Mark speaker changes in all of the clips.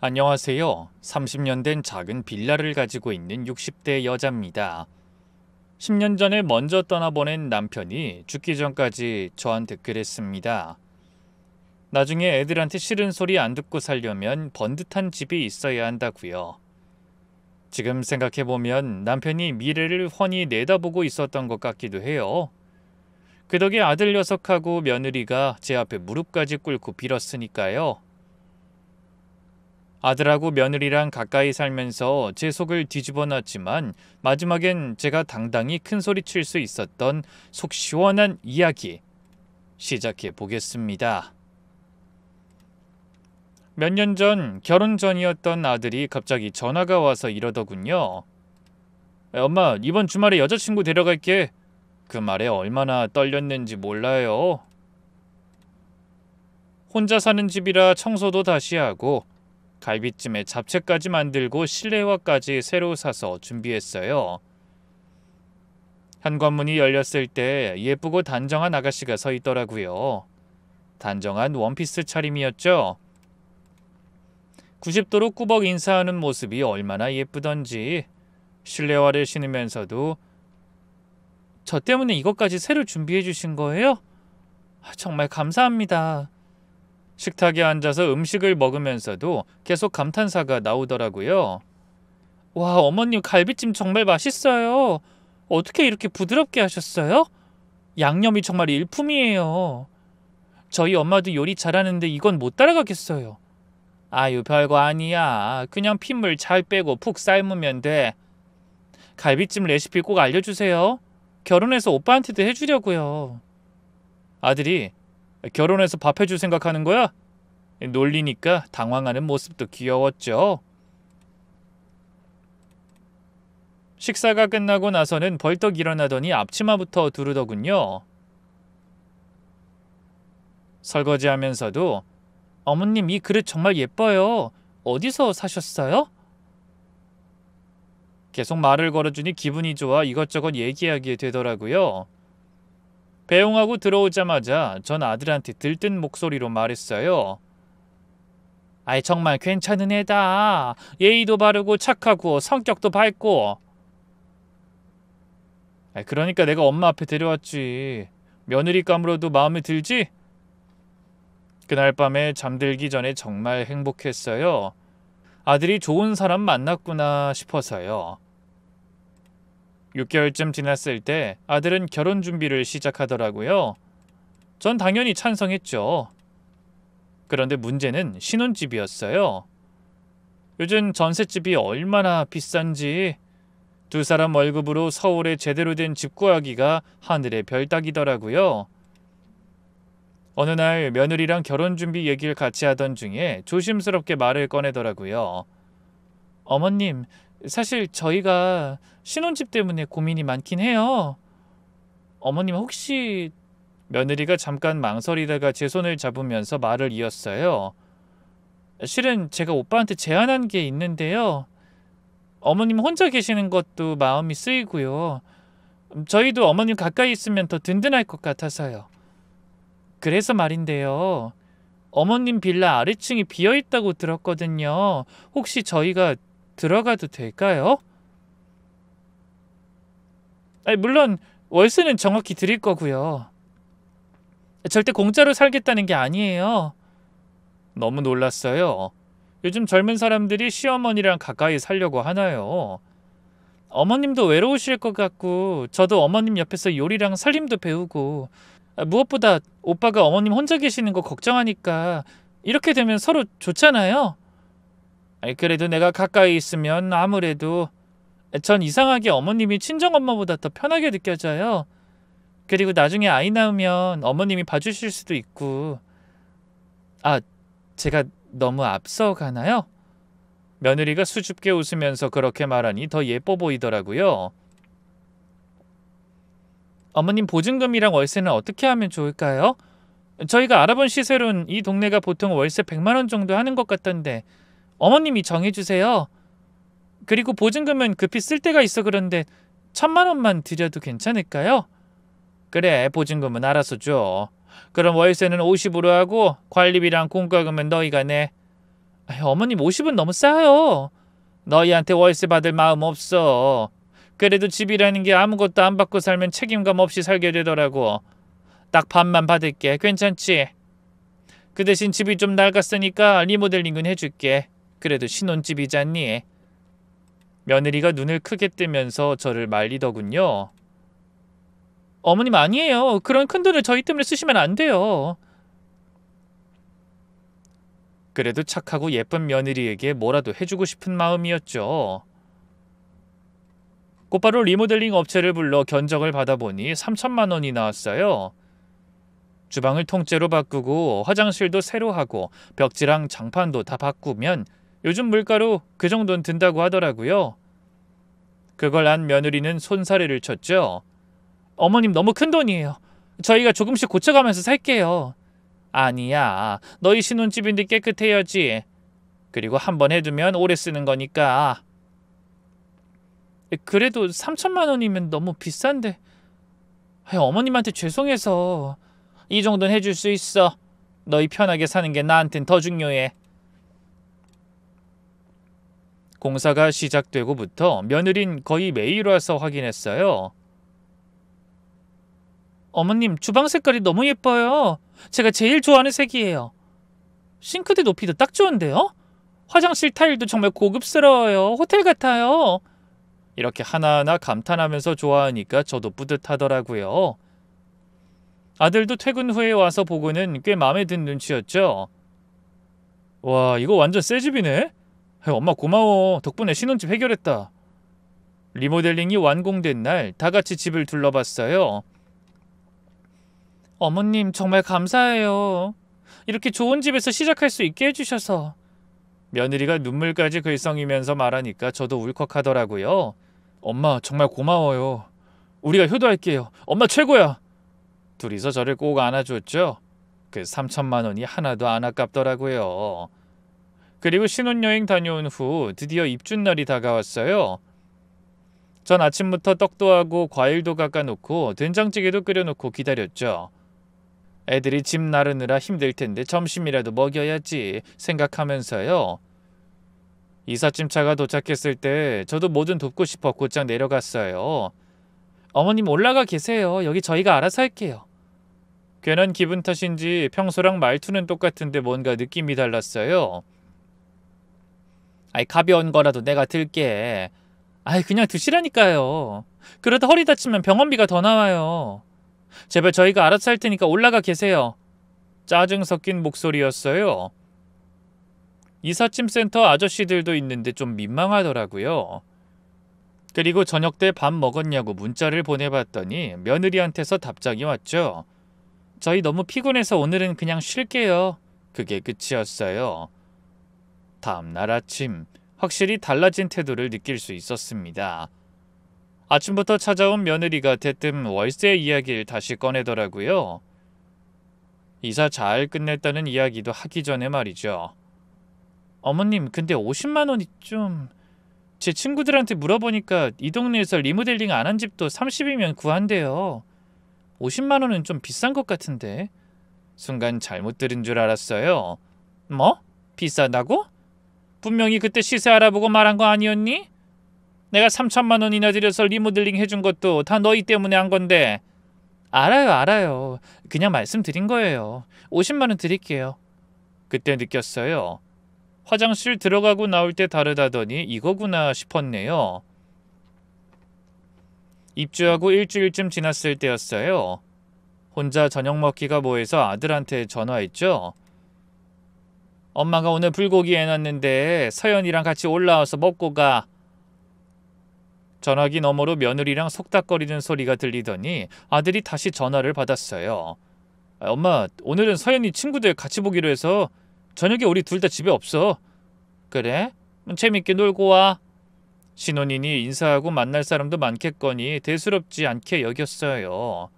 Speaker 1: 안녕하세요. 30년 된 작은 빌라를 가지고 있는 60대 여자입니다. 10년 전에 먼저 떠나보낸 남편이 죽기 전까지 저한테 그랬습니다. 나중에 애들한테 싫은 소리 안 듣고 살려면 번듯한 집이 있어야 한다고요. 지금 생각해보면 남편이 미래를 훤히 내다보고 있었던 것 같기도 해요. 그 덕에 아들 녀석하고 며느리가 제 앞에 무릎까지 꿇고 빌었으니까요. 아들하고 며느리랑 가까이 살면서 제 속을 뒤집어 놨지만 마지막엔 제가 당당히 큰 소리 칠 수 있었던 속 시원한 이야기 시작해 보겠습니다. 몇 년 전 결혼 전이었던 아들이 갑자기 전화가 와서 이러더군요. 엄마, 이번 주말에 여자친구 데려갈게. 그 말에 얼마나 떨렸는지 몰라요. 혼자 사는 집이라 청소도 다시 하고 갈비찜에 잡채까지 만들고 실내화까지 새로 사서 준비했어요. 현관문이 열렸을 때 예쁘고 단정한 아가씨가 서 있더라고요. 단정한 원피스 차림이었죠. 90도로 꾸벅 인사하는 모습이 얼마나 예쁘던지. 실내화를 신으면서도 저 때문에 이것까지 새로 준비해 주신 거예요? 정말 감사합니다. 식탁에 앉아서 음식을 먹으면서도 계속 감탄사가 나오더라고요. 와, 어머님 갈비찜 정말 맛있어요. 어떻게 이렇게 부드럽게 하셨어요? 양념이 정말 일품이에요. 저희 엄마도 요리 잘하는데 이건 못 따라가겠어요. 아유, 별거 아니야. 그냥 핏물 잘 빼고 푹 삶으면 돼. 갈비찜 레시피 꼭 알려주세요. 결혼해서 오빠한테도 해주려고요. 아들이 결혼해서 밥 해줄 생각하는 거야? 놀리니까 당황하는 모습도 귀여웠죠. 식사가 끝나고 나서는 벌떡 일어나더니 앞치마부터 두르더군요. 설거지하면서도 어머님 이 그릇 정말 예뻐요. 어디서 사셨어요? 계속 말을 걸어주니 기분이 좋아 이것저것 얘기하게 되더라고요. 배웅하고 들어오자마자 전 아들한테 들뜬 목소리로 말했어요. 아이 정말 괜찮은 애다. 예의도 바르고 착하고 성격도 밝고. 그러니까 내가 엄마 앞에 데려왔지. 며느리감으로도 마음에 들지? 그날 밤에 잠들기 전에 정말 행복했어요. 아들이 좋은 사람 만났구나 싶어서요. 6개월쯤 지났을 때 아들은 결혼 준비를 시작하더라고요. 전 당연히 찬성했죠. 그런데 문제는 신혼집이었어요. 요즘 전셋집이 얼마나 비싼지 두 사람 월급으로 서울에 제대로 된 집 구하기가 하늘의 별 따기더라고요. 어느 날 며느리랑 결혼 준비 얘기를 같이 하던 중에 조심스럽게 말을 꺼내더라고요. 어머님, 사실 저희가 신혼집 때문에 고민이 많긴 해요. 어머님 혹시... 며느리가 잠깐 망설이다가 제 손을 잡으면서 말을 이었어요. 실은 제가 오빠한테 제안한 게 있는데요. 어머님 혼자 계시는 것도 마음이 쓰이고요. 저희도 어머님 가까이 있으면 더 든든할 것 같아서요. 그래서 말인데요. 어머님 빌라 아래층이 비어있다고 들었거든요. 혹시 저희가 들어가도 될까요? 물론 월세는 정확히 드릴 거고요. 절대 공짜로 살겠다는 게 아니에요. 너무 놀랐어요. 요즘 젊은 사람들이 시어머니랑 가까이 살려고 하나요? 어머님도 외로우실 것 같고 저도 어머님 옆에서 요리랑 살림도 배우고 무엇보다 오빠가 어머님 혼자 계시는 거 걱정하니까 이렇게 되면 서로 좋잖아요. 그래도 내가 가까이 있으면 아무래도 전 이상하게 어머님이 친정엄마보다 더 편하게 느껴져요. 그리고 나중에 아이 낳으면 어머님이 봐주실 수도 있고. 제가 너무 앞서가나요? 며느리가 수줍게 웃으면서 그렇게 말하니 더 예뻐 보이더라고요. 어머님 보증금이랑 월세는 어떻게 하면 좋을까요? 저희가 알아본 시세로는 이 동네가 보통 월세 100만 원 정도 하는 것 같던데 어머님이 정해주세요. 그리고 보증금은 급히 쓸 때가 있어 그런데 1,000만 원만 드려도 괜찮을까요? 그래, 보증금은 알아서 줘. 그럼 월세는 50으로 하고 관리비랑 공과금은 너희가 내. 어머님 50은 너무 싸요. 너희한테 월세 받을 마음 없어. 그래도 집이라는 게 아무것도 안 받고 살면 책임감 없이 살게 되더라고. 딱 반만 받을게. 괜찮지? 그 대신 집이 좀 낡았으니까 리모델링은 해줄게. 그래도 신혼집이잖니. 며느리가 눈을 크게 뜨면서 저를 말리더군요. 어머님 아니에요. 그런 큰돈을 저희 때문에 쓰시면 안 돼요. 그래도 착하고 예쁜 며느리에게 뭐라도 해주고 싶은 마음이었죠. 곧바로 리모델링 업체를 불러 견적을 받아보니 3천만 원이 나왔어요. 주방을 통째로 바꾸고 화장실도 새로 하고 벽지랑 장판도 다 바꾸면 요즘 물가로 그 정도는 든다고 하더라고요. 그걸 안 며느리는 손사래를 쳤죠. 어머님 너무 큰 돈이에요. 저희가 조금씩 고쳐가면서 살게요. 아니야. 너희 신혼집인데 깨끗해야지. 그리고 한 번 해두면 오래 쓰는 거니까. 그래도 3천만 원이면 너무 비싼데. 어머님한테 죄송해서. 이 정도는 해줄 수 있어. 너희 편하게 사는 게 나한텐 더 중요해. 공사가 시작되고부터 며느린 거의 매일 와서 확인했어요. 어머님, 주방 색깔이 너무 예뻐요. 제가 제일 좋아하는 색이에요. 싱크대 높이도 딱 좋은데요? 화장실 타일도 정말 고급스러워요. 호텔 같아요. 이렇게 하나하나 감탄하면서 좋아하니까 저도 뿌듯하더라고요. 아들도 퇴근 후에 와서 보고는 꽤 마음에 든 눈치였죠. 와, 이거 완전 새 집이네? 엄마 고마워. 덕분에 신혼집 해결했다. 리모델링이 완공된 날 다 같이 집을 둘러봤어요. 어머님 정말 감사해요. 이렇게 좋은 집에서 시작할 수 있게 해주셔서. 며느리가 눈물까지 글썽이면서 말하니까 저도 울컥하더라고요. 엄마 정말 고마워요. 우리가 효도할게요. 엄마 최고야. 둘이서 저를 꼭 안아줬죠. 그 3천만 원이 하나도 안 아깝더라고요. 그리고 신혼여행 다녀온 후 드디어 입춘날이 다가왔어요. 전 아침부터 떡도 하고 과일도 깎아놓고 된장찌개도 끓여놓고 기다렸죠. 애들이 집 나르느라 힘들 텐데 점심이라도 먹여야지 생각하면서요. 이삿짐 차가 도착했을 때 저도 뭐든 돕고 싶어 곧장 내려갔어요. 어머님 올라가 계세요. 여기 저희가 알아서 할게요. 괜한 기분 탓인지 평소랑 말투는 똑같은데 뭔가 느낌이 달랐어요. 아이 가벼운 거라도 내가 들게. 아이 그냥 드시라니까요. 그러다 허리 다치면 병원비가 더 나와요. 제발 저희가 알아서 할 테니까 올라가 계세요. 짜증 섞인 목소리였어요. 이삿짐 센터 아저씨들도 있는데 좀 민망하더라고요. 그리고 저녁 때 밥 먹었냐고 문자를 보내봤더니 며느리한테서 답장이 왔죠. 저희 너무 피곤해서 오늘은 그냥 쉴게요. 그게 끝이었어요. 다음날 아침 확실히 달라진 태도를 느낄 수 있었습니다. 아침부터 찾아온 며느리가 대뜸 월세 이야기를 다시 꺼내더라고요. 이사 잘 끝냈다는 이야기도 하기 전에 말이죠. 어머님 근데 50만 원이 좀... 제 친구들한테 물어보니까 이 동네에서 리모델링 안 한 집도 30이면 구한대요. 50만 원은 좀 비싼 것 같은데. 순간 잘못 들은 줄 알았어요. 뭐? 비싸다고? 분명히 그때 시세 알아보고 말한 거 아니었니? 내가 3천만 원이나 들여서 리모델링 해준 것도 다 너희 때문에 한 건데. 알아요. 그냥 말씀드린 거예요. 50만 원 드릴게요. 그때 느꼈어요. 화장실 들어가고 나올 때 다르다더니 이거구나 싶었네요. 입주하고 일주일쯤 지났을 때였어요. 혼자 저녁 먹기가 뭐해서 아들한테 전화했죠. 엄마가 오늘 불고기 해놨는데 서연이랑 같이 올라와서 먹고 가. 전화기 너머로 며느리랑 속닥거리는 소리가 들리더니 아들이 다시 전화를 받았어요. 엄마, 오늘은 서연이 친구들 같이 보기로 해서 저녁에 우리 둘 다 집에 없어. 그래? 재밌게 놀고 와. 신혼이니 인사하고 만날 사람도 많겠거니 대수롭지 않게 여겼어요.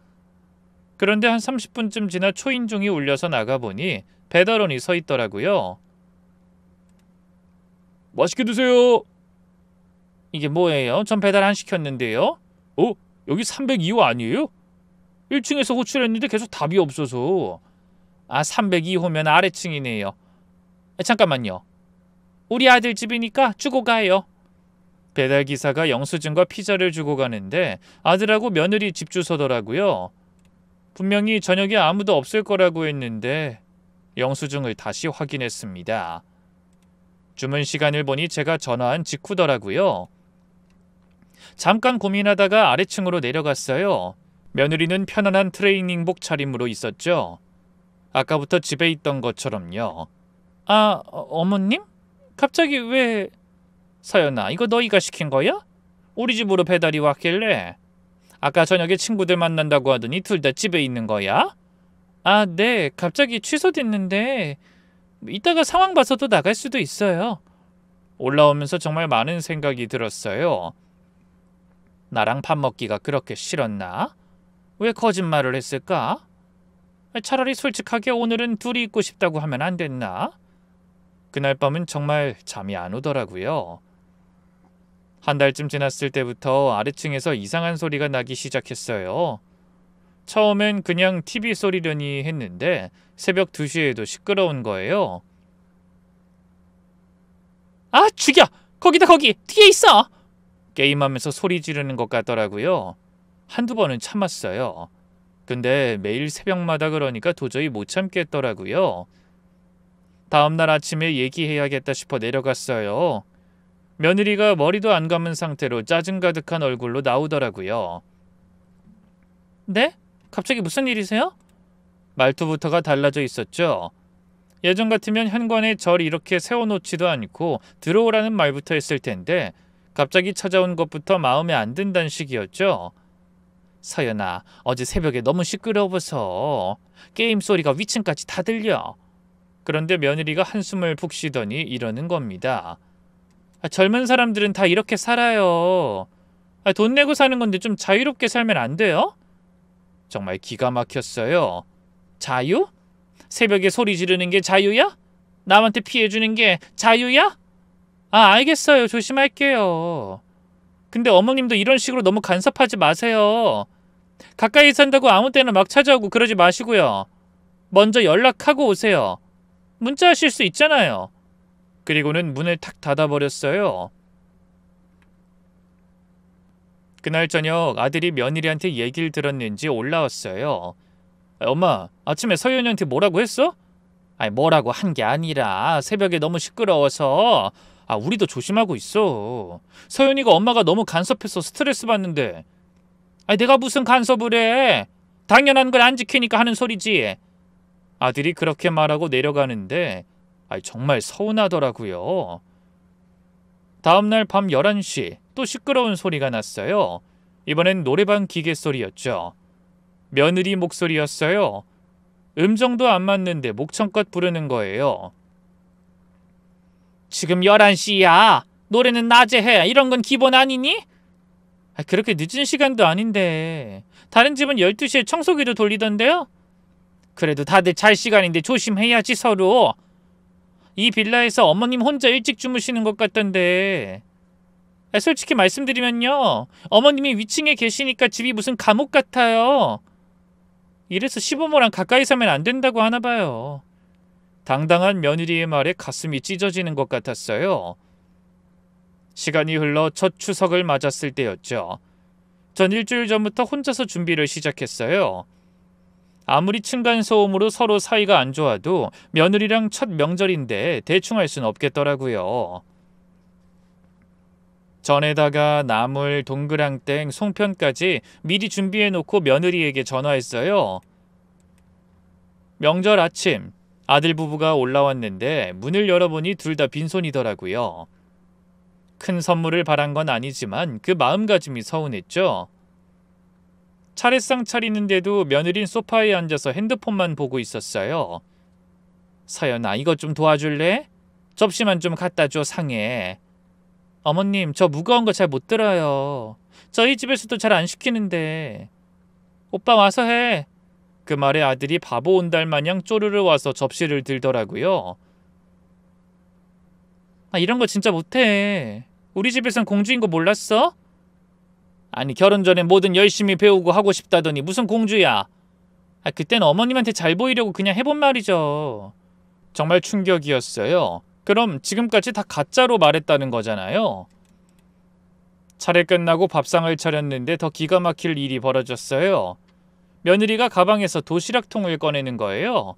Speaker 1: 그런데 한 30분쯤 지나 초인종이 울려서 나가보니 배달원이 서 있더라고요. 맛있게 드세요. 이게 뭐예요? 전 배달 안 시켰는데요. 여기 302호 아니에요? 1층에서 호출했는데 계속 답이 없어서. 302호면 아래층이네요. 잠깐만요. 우리 아들 집이니까 주고 가요. 배달기사가 영수증과 피자를 주고 가는데 아들하고 며느리 집 주소더라고요. 분명히 저녁에 아무도 없을 거라고 했는데 영수증을 다시 확인했습니다. 주문 시간을 보니 제가 전화한 직후더라고요. 잠깐 고민하다가 아래층으로 내려갔어요. 며느리는 편안한 트레이닝복 차림으로 있었죠. 아까부터 집에 있던 것처럼요. 어머님? 갑자기 왜... 서연아, 이거 너희가 시킨 거야? 우리 집으로 배달이 왔길래. 아까 저녁에 친구들 만난다고 하더니 둘 다 집에 있는 거야? 네. 갑자기 취소됐는데 이따가 상황 봐서도 나갈 수도 있어요. 올라오면서 정말 많은 생각이 들었어요. 나랑 밥 먹기가 그렇게 싫었나? 왜 거짓말을 했을까? 차라리 솔직하게 오늘은 둘이 있고 싶다고 하면 안 됐나? 그날 밤은 정말 잠이 안 오더라고요. 한 달쯤 지났을 때부터 아래층에서 이상한 소리가 나기 시작했어요. 처음엔 그냥 TV 소리려니 했는데 새벽 2시에도 시끄러운 거예요. 죽여! 거기다 거기! 뒤에 있어! 게임하면서 소리 지르는 것 같더라고요. 한두 번은 참았어요. 근데 매일 새벽마다 그러니까 도저히 못 참겠더라고요. 다음날 아침에 얘기해야겠다 싶어 내려갔어요. 며느리가 머리도 안 감은 상태로 짜증 가득한 얼굴로 나오더라고요. 네? 갑자기 무슨 일이세요? 말투부터가 달라져 있었죠. 예전 같으면 현관에 절 이렇게 세워놓지도 않고 들어오라는 말부터 했을 텐데 갑자기 찾아온 것부터 마음에 안 든다는 식이었죠. 서연아, 어제 새벽에 너무 시끄러워서 게임 소리가 위층까지 다 들려. 그런데 며느리가 한숨을 푹 쉬더니 이러는 겁니다. 젊은 사람들은 다 이렇게 살아요. 돈 내고 사는 건데 좀 자유롭게 살면 안 돼요? 정말 기가 막혔어요. 자유? 새벽에 소리 지르는 게 자유야? 남한테 피해주는 게 자유야? 알겠어요. 조심할게요. 근데 어머님도 이런 식으로 너무 간섭하지 마세요. 가까이 산다고 아무 때나 막 찾아오고 그러지 마시고요. 먼저 연락하고 오세요. 문자하실 수 있잖아요. 그리고는 문을 탁 닫아버렸어요. 그날 저녁 아들이 며느리한테 얘기를 들었는지 올라왔어요. 엄마, 아침에 서연이한테 뭐라고 했어? 뭐라고 한 게 아니라 새벽에 너무 시끄러워서 우리도 조심하고 있어. 서연이가 엄마가 너무 간섭해서 스트레스 받는데. 내가 무슨 간섭을 해? 당연한 걸 안 지키니까 하는 소리지. 아들이 그렇게 말하고 내려가는데 정말 서운하더라고요. 다음날 밤 11시 또 시끄러운 소리가 났어요. 이번엔 노래방 기계 소리였죠. 며느리 목소리였어요. 음정도 안 맞는데 목청껏 부르는 거예요. 지금 11시야. 노래는 낮에 해. 이런 건 기본 아니니? 그렇게 늦은 시간도 아닌데. 다른 집은 12시에 청소기도 돌리던데요? 그래도 다들 잘 시간인데 조심해야지 서로. 이 빌라에서 어머님 혼자 일찍 주무시는 것 같던데. 솔직히 말씀드리면요. 어머님이 위층에 계시니까 집이 무슨 감옥 같아요. 이래서 시부모랑 가까이 사면 안 된다고 하나 봐요. 당당한 며느리의 말에 가슴이 찢어지는 것 같았어요. 시간이 흘러 첫 추석을 맞았을 때였죠. 전 일주일 전부터 혼자서 준비를 시작했어요. 아무리 층간소음으로 서로 사이가 안 좋아도 며느리랑 첫 명절인데 대충 할 순 없겠더라고요. 전에다가 나물, 동그랑땡, 송편까지 미리 준비해놓고 며느리에게 전화했어요. 명절 아침 아들 부부가 올라왔는데 문을 열어보니 둘 다 빈손이더라고요. 큰 선물을 바란 건 아니지만 그 마음가짐이 서운했죠. 차례상 차리는데도 며느린 소파에 앉아서 핸드폰만 보고 있었어요. 서연아, 이것 좀 도와줄래? 접시만 좀 갖다 줘, 상해. 어머님, 저 무거운 거 잘 못 들어요. 저희 집에서도 잘 안 시키는데. 오빠 와서 해. 그 말에 아들이 바보 온달 마냥 쪼르르 와서 접시를 들더라고요. 이런 거 진짜 못해. 우리 집에선 공주인 거 몰랐어? 아니, 결혼 전에 뭐든 열심히 배우고 하고 싶다더니 무슨 공주야. 그땐 어머님한테 잘 보이려고 그냥 해본 말이죠. 정말 충격이었어요. 그럼 지금까지 다 가짜로 말했다는 거잖아요. 차례 끝나고 밥상을 차렸는데 더 기가 막힐 일이 벌어졌어요. 며느리가 가방에서 도시락통을 꺼내는 거예요.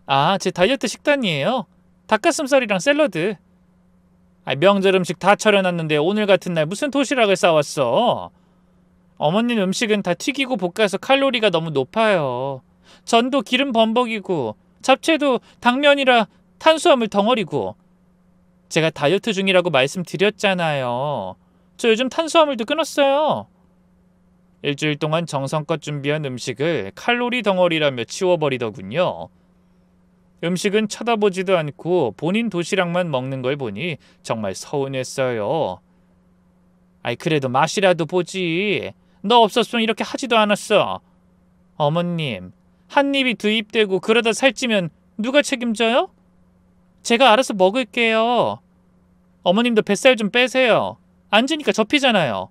Speaker 1: 아, 제 다이어트 식단이에요. 닭가슴살이랑 샐러드. 명절 음식 다 차려놨는데 오늘 같은 날 무슨 도시락을 싸왔어? 어머님 음식은 다 튀기고 볶아서 칼로리가 너무 높아요. 전도 기름 범벅이고 잡채도 당면이라 탄수화물 덩어리고. 제가 다이어트 중이라고 말씀드렸잖아요. 저 요즘 탄수화물도 끊었어요. 일주일 동안 정성껏 준비한 음식을 칼로리 덩어리라며 치워버리더군요. 음식은 쳐다보지도 않고 본인 도시락만 먹는 걸 보니 정말 서운했어요. 그래도 맛이라도 보지. 너 없었으면 이렇게 하지도 않았어. 어머님, 한 입이 두 입 되고 그러다 살찌면 누가 책임져요? 제가 알아서 먹을게요. 어머님도 뱃살 좀 빼세요. 앉으니까 접히잖아요.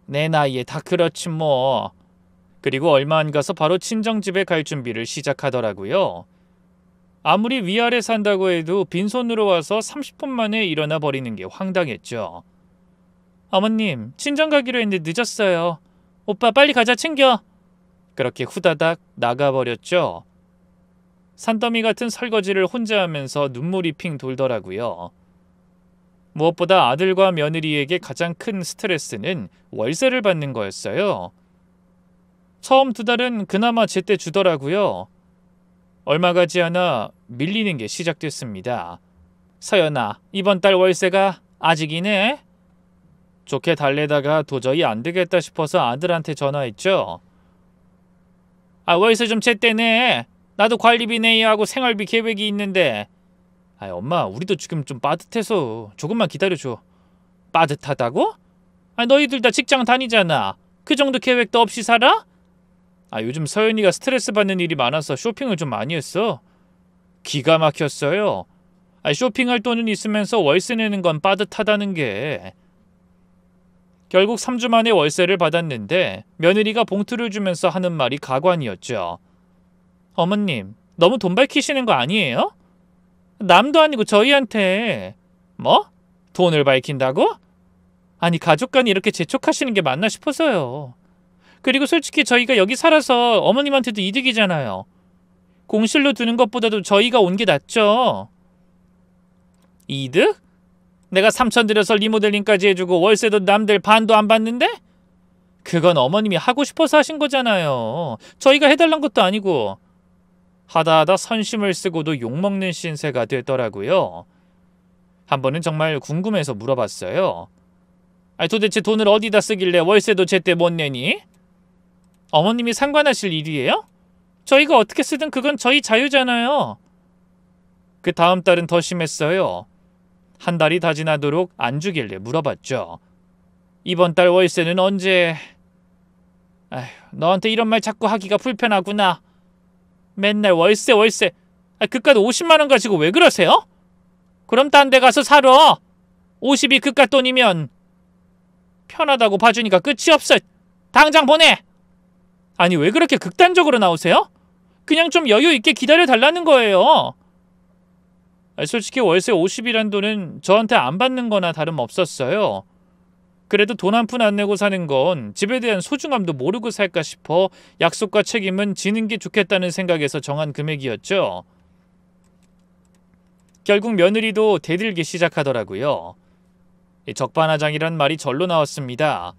Speaker 1: 내 나이에 다 그렇지 뭐. 그리고 얼마 안 가서 바로 친정집에 갈 준비를 시작하더라고요. 아무리 위아래 산다고 해도 빈손으로 와서 30분 만에 일어나 버리는 게 황당했죠. 어머님, 친정 가기로 했는데 늦었어요. 오빠 빨리 가자 챙겨. 그렇게 후다닥 나가버렸죠. 산더미 같은 설거지를 혼자 하면서 눈물이 핑 돌더라고요. 무엇보다 아들과 며느리에게 가장 큰 스트레스는 월세를 받는 거였어요. 처음 2달은 그나마 제때 주더라고요. 얼마 가지 않아 밀리는 게 시작됐습니다. 서연아, 이번 달 월세가 아직이네? 좋게 달래다가 도저히 안 되겠다 싶어서 아들한테 전화했죠. 월세 좀 제때 내. 나도 관리비 내야 하고 생활비 계획이 있는데. 엄마, 우리도 지금 좀 빠듯해서 조금만 기다려줘. 빠듯하다고? 너희들 다 직장 다니잖아. 그 정도 계획도 없이 살아? 요즘 서연이가 스트레스 받는 일이 많아서 쇼핑을 좀 많이 했어. 기가 막혔어요. 쇼핑할 돈은 있으면서 월세 내는 건 빠듯하다는 게. 결국 3주 만에 월세를 받았는데 며느리가 봉투를 주면서 하는 말이 가관이었죠. 어머님, 너무 돈 밝히시는 거 아니에요? 남도 아니고 저희한테. 뭐? 돈을 밝힌다고? 가족 간이 이렇게 재촉하시는 게 맞나 싶어서요. 그리고 솔직히 저희가 여기 살아서 어머님한테도 이득이잖아요. 공실로 두는 것보다도 저희가 온 게 낫죠. 이득? 내가 3천 들여서 리모델링까지 해주고 월세도 남들 반도 안 받는데? 그건 어머님이 하고 싶어서 하신 거잖아요. 저희가 해달란 것도 아니고. 하다하다 선심을 쓰고도 욕먹는 신세가 되더라고요. 한 번은 정말 궁금해서 물어봤어요. 도대체 돈을 어디다 쓰길래 월세도 제때 못 내니? 어머님이 상관하실 일이에요? 저희가 어떻게 쓰든 그건 저희 자유잖아요. 그 다음 달은 더 심했어요. 한 달이 다 지나도록 안 주길래 물어봤죠. 이번 달 월세는 언제? 너한테 이런 말 자꾸 하기가 불편하구나. 맨날 월세. 그깟 50만 원 가지고 왜 그러세요? 그럼 딴 데 가서 살아. 50이 그깟 돈이면. 편하다고 봐주니까 끝이 없어. 당장 보내. 왜 그렇게 극단적으로 나오세요? 그냥 좀 여유 있게 기다려달라는 거예요. 솔직히 월세 50이란 돈은 저한테 안 받는 거나 다름없었어요. 그래도 돈 한 푼 안 내고 사는 건 집에 대한 소중함도 모르고 살까 싶어 약속과 책임은 지는 게 좋겠다는 생각에서 정한 금액이었죠. 결국 며느리도 대들기 시작하더라고요. 적반하장이란 말이 절로 나왔습니다.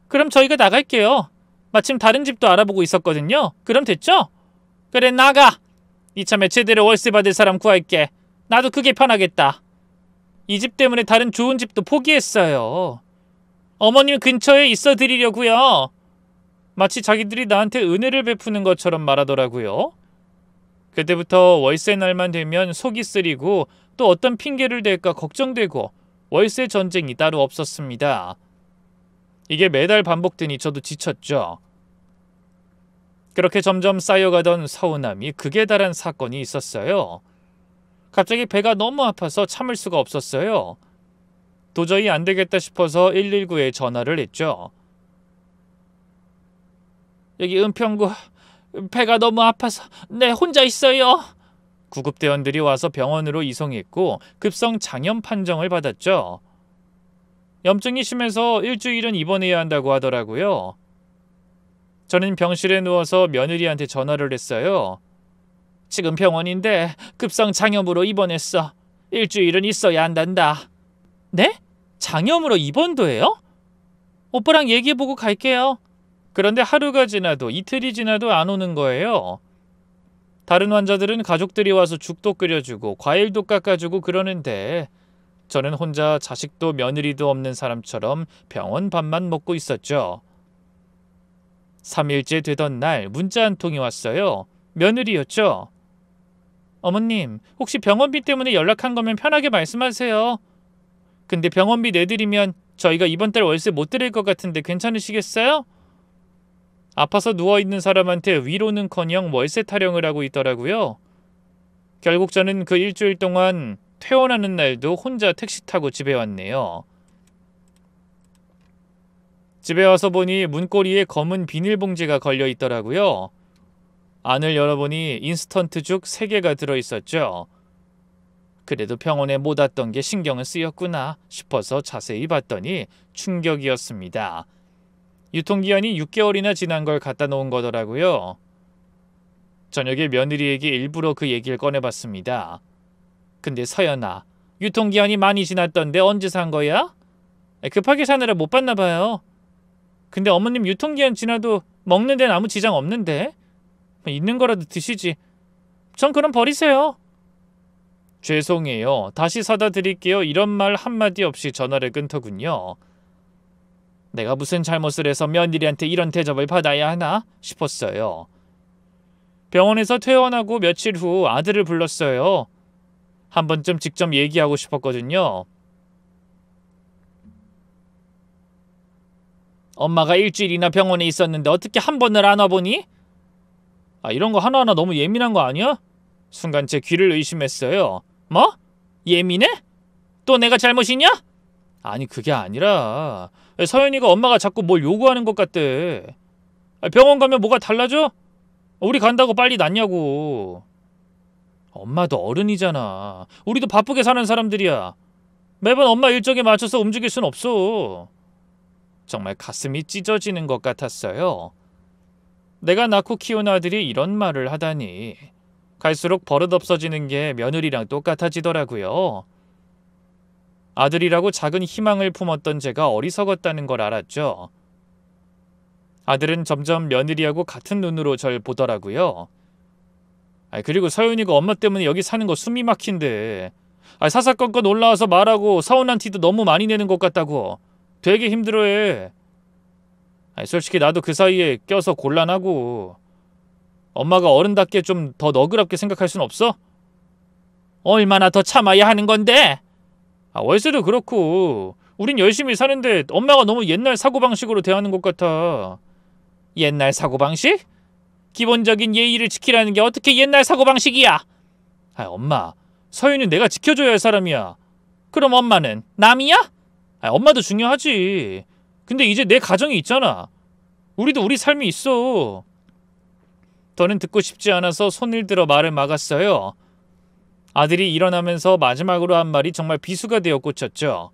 Speaker 1: 그럼 저희가 나갈게요. 마침 다른 집도 알아보고 있었거든요. 그럼 됐죠? 그래, 나가. 이참에 제대로 월세 받을 사람 구할게. 나도 그게 편하겠다. 이 집 때문에 다른 좋은 집도 포기했어요. 어머님 근처에 있어 드리려고요. 마치 자기들이 나한테 은혜를 베푸는 것처럼 말하더라고요. 그때부터 월세 날만 되면 속이 쓰리고 또 어떤 핑계를 댈까 걱정되고 월세 전쟁이 따로 없었습니다. 이게 매달 반복되니 저도 지쳤죠. 그렇게 점점 쌓여가던 서운함이 극에 달한 사건이 있었어요. 갑자기 배가 너무 아파서 참을 수가 없었어요. 도저히 안 되겠다 싶어서 119에 전화를 했죠. 여기 은평구, 배가 너무 아파서 네 혼자 있어요. 구급대원들이 와서 병원으로 이송했고 급성 장염 판정을 받았죠. 염증이 심해서 일주일은 입원해야 한다고 하더라고요. 저는 병실에 누워서 며느리한테 전화를 했어요. 지금 병원인데 급성 장염으로 입원했어. 일주일은 있어야 한단다. 네? 장염으로 입원도 해요? 오빠랑 얘기해보고 갈게요. 그런데 하루가 지나도 이틀이 지나도 안 오는 거예요. 다른 환자들은 가족들이 와서 죽도 끓여주고 과일도 깎아주고 그러는데 저는 혼자 자식도 며느리도 없는 사람처럼 병원 밥만 먹고 있었죠. 3일째 되던 날 문자 한 통이 왔어요. 며느리였죠. 어머님, 혹시 병원비 때문에 연락한 거면 편하게 말씀하세요. 근데 병원비 내드리면 저희가 이번 달 월세 못 드릴 것 같은데 괜찮으시겠어요? 아파서 누워있는 사람한테 위로는커녕 월세 타령을 하고 있더라고요. 결국 저는 그 일주일 동안 퇴원하는 날도 혼자 택시 타고 집에 왔네요. 집에 와서 보니 문고리에 검은 비닐봉지가 걸려 있더라고요. 안을 열어보니 인스턴트죽 3개가 들어있었죠. 그래도 병원에 못 왔던 게 신경을 쓰였구나 싶어서 자세히 봤더니 충격이었습니다. 유통기한이 6개월이나 지난 걸 갖다 놓은 거더라고요. 저녁에 며느리에게 일부러 그 얘기를 꺼내봤습니다. 근데 서연아, 유통기한이 많이 지났던데 언제 산 거야? 급하게 사느라 못 봤나 봐요. 근데 어머님 유통기한 지나도 먹는 데는 아무 지장 없는데? 있는 거라도 드시지. 전 그럼 버리세요. 죄송해요. 다시 사다 드릴게요. 이런 말 한마디 없이 전화를 끊더군요. 내가 무슨 잘못을 해서 며느리한테 이런 대접을 받아야 하나 싶었어요. 병원에서 퇴원하고 며칠 후 아들을 불렀어요. 한 번쯤 직접 얘기하고 싶었거든요. 엄마가 일주일이나 병원에 있었는데 어떻게 한 번을 안 와보니? 이런 거 하나하나 너무 예민한 거 아니야? 순간 제 귀를 의심했어요. 뭐? 예민해? 또 내가 잘못이냐? 아니 그게 아니라 서연이가 엄마가 자꾸 뭘 요구하는 것 같대. 병원 가면 뭐가 달라져? 우리 간다고 빨리 낫냐고. 엄마도 어른이잖아. 우리도 바쁘게 사는 사람들이야. 매번 엄마 일정에 맞춰서 움직일 순 없어. 정말 가슴이 찢어지는 것 같았어요. 내가 낳고 키운 아들이 이런 말을 하다니. 갈수록 버릇없어지는 게 며느리랑 똑같아지더라고요. 아들이라고 작은 희망을 품었던 제가 어리석었다는 걸 알았죠. 아들은 점점 며느리하고 같은 눈으로 절 보더라고요. 그리고 서윤이가 엄마 때문에 여기 사는 거 숨이 막힌데 사사건건 올라와서 말하고 서운한 티도 너무 많이 내는 것 같다고. 되게 힘들어해. 솔직히 나도 그 사이에 껴서 곤란하고. 엄마가 어른답게 좀 더 너그럽게 생각할 순 없어? 얼마나 더 참아야 하는 건데? 월세도 그렇고 우린 열심히 사는데 엄마가 너무 옛날 사고방식으로 대하는 것 같아. 옛날 사고방식? 기본적인 예의를 지키라는 게 어떻게 옛날 사고방식이야? 엄마, 서윤은 내가 지켜줘야 할 사람이야. 그럼 엄마는 남이야? 엄마도 중요하지. 근데 이제 내 가정이 있잖아. 우리도 우리 삶이 있어. 저는 듣고 싶지 않아서 손을 들어 말을 막았어요. 아들이 일어나면서 마지막으로 한 말이 정말 비수가 되어 꽂혔죠.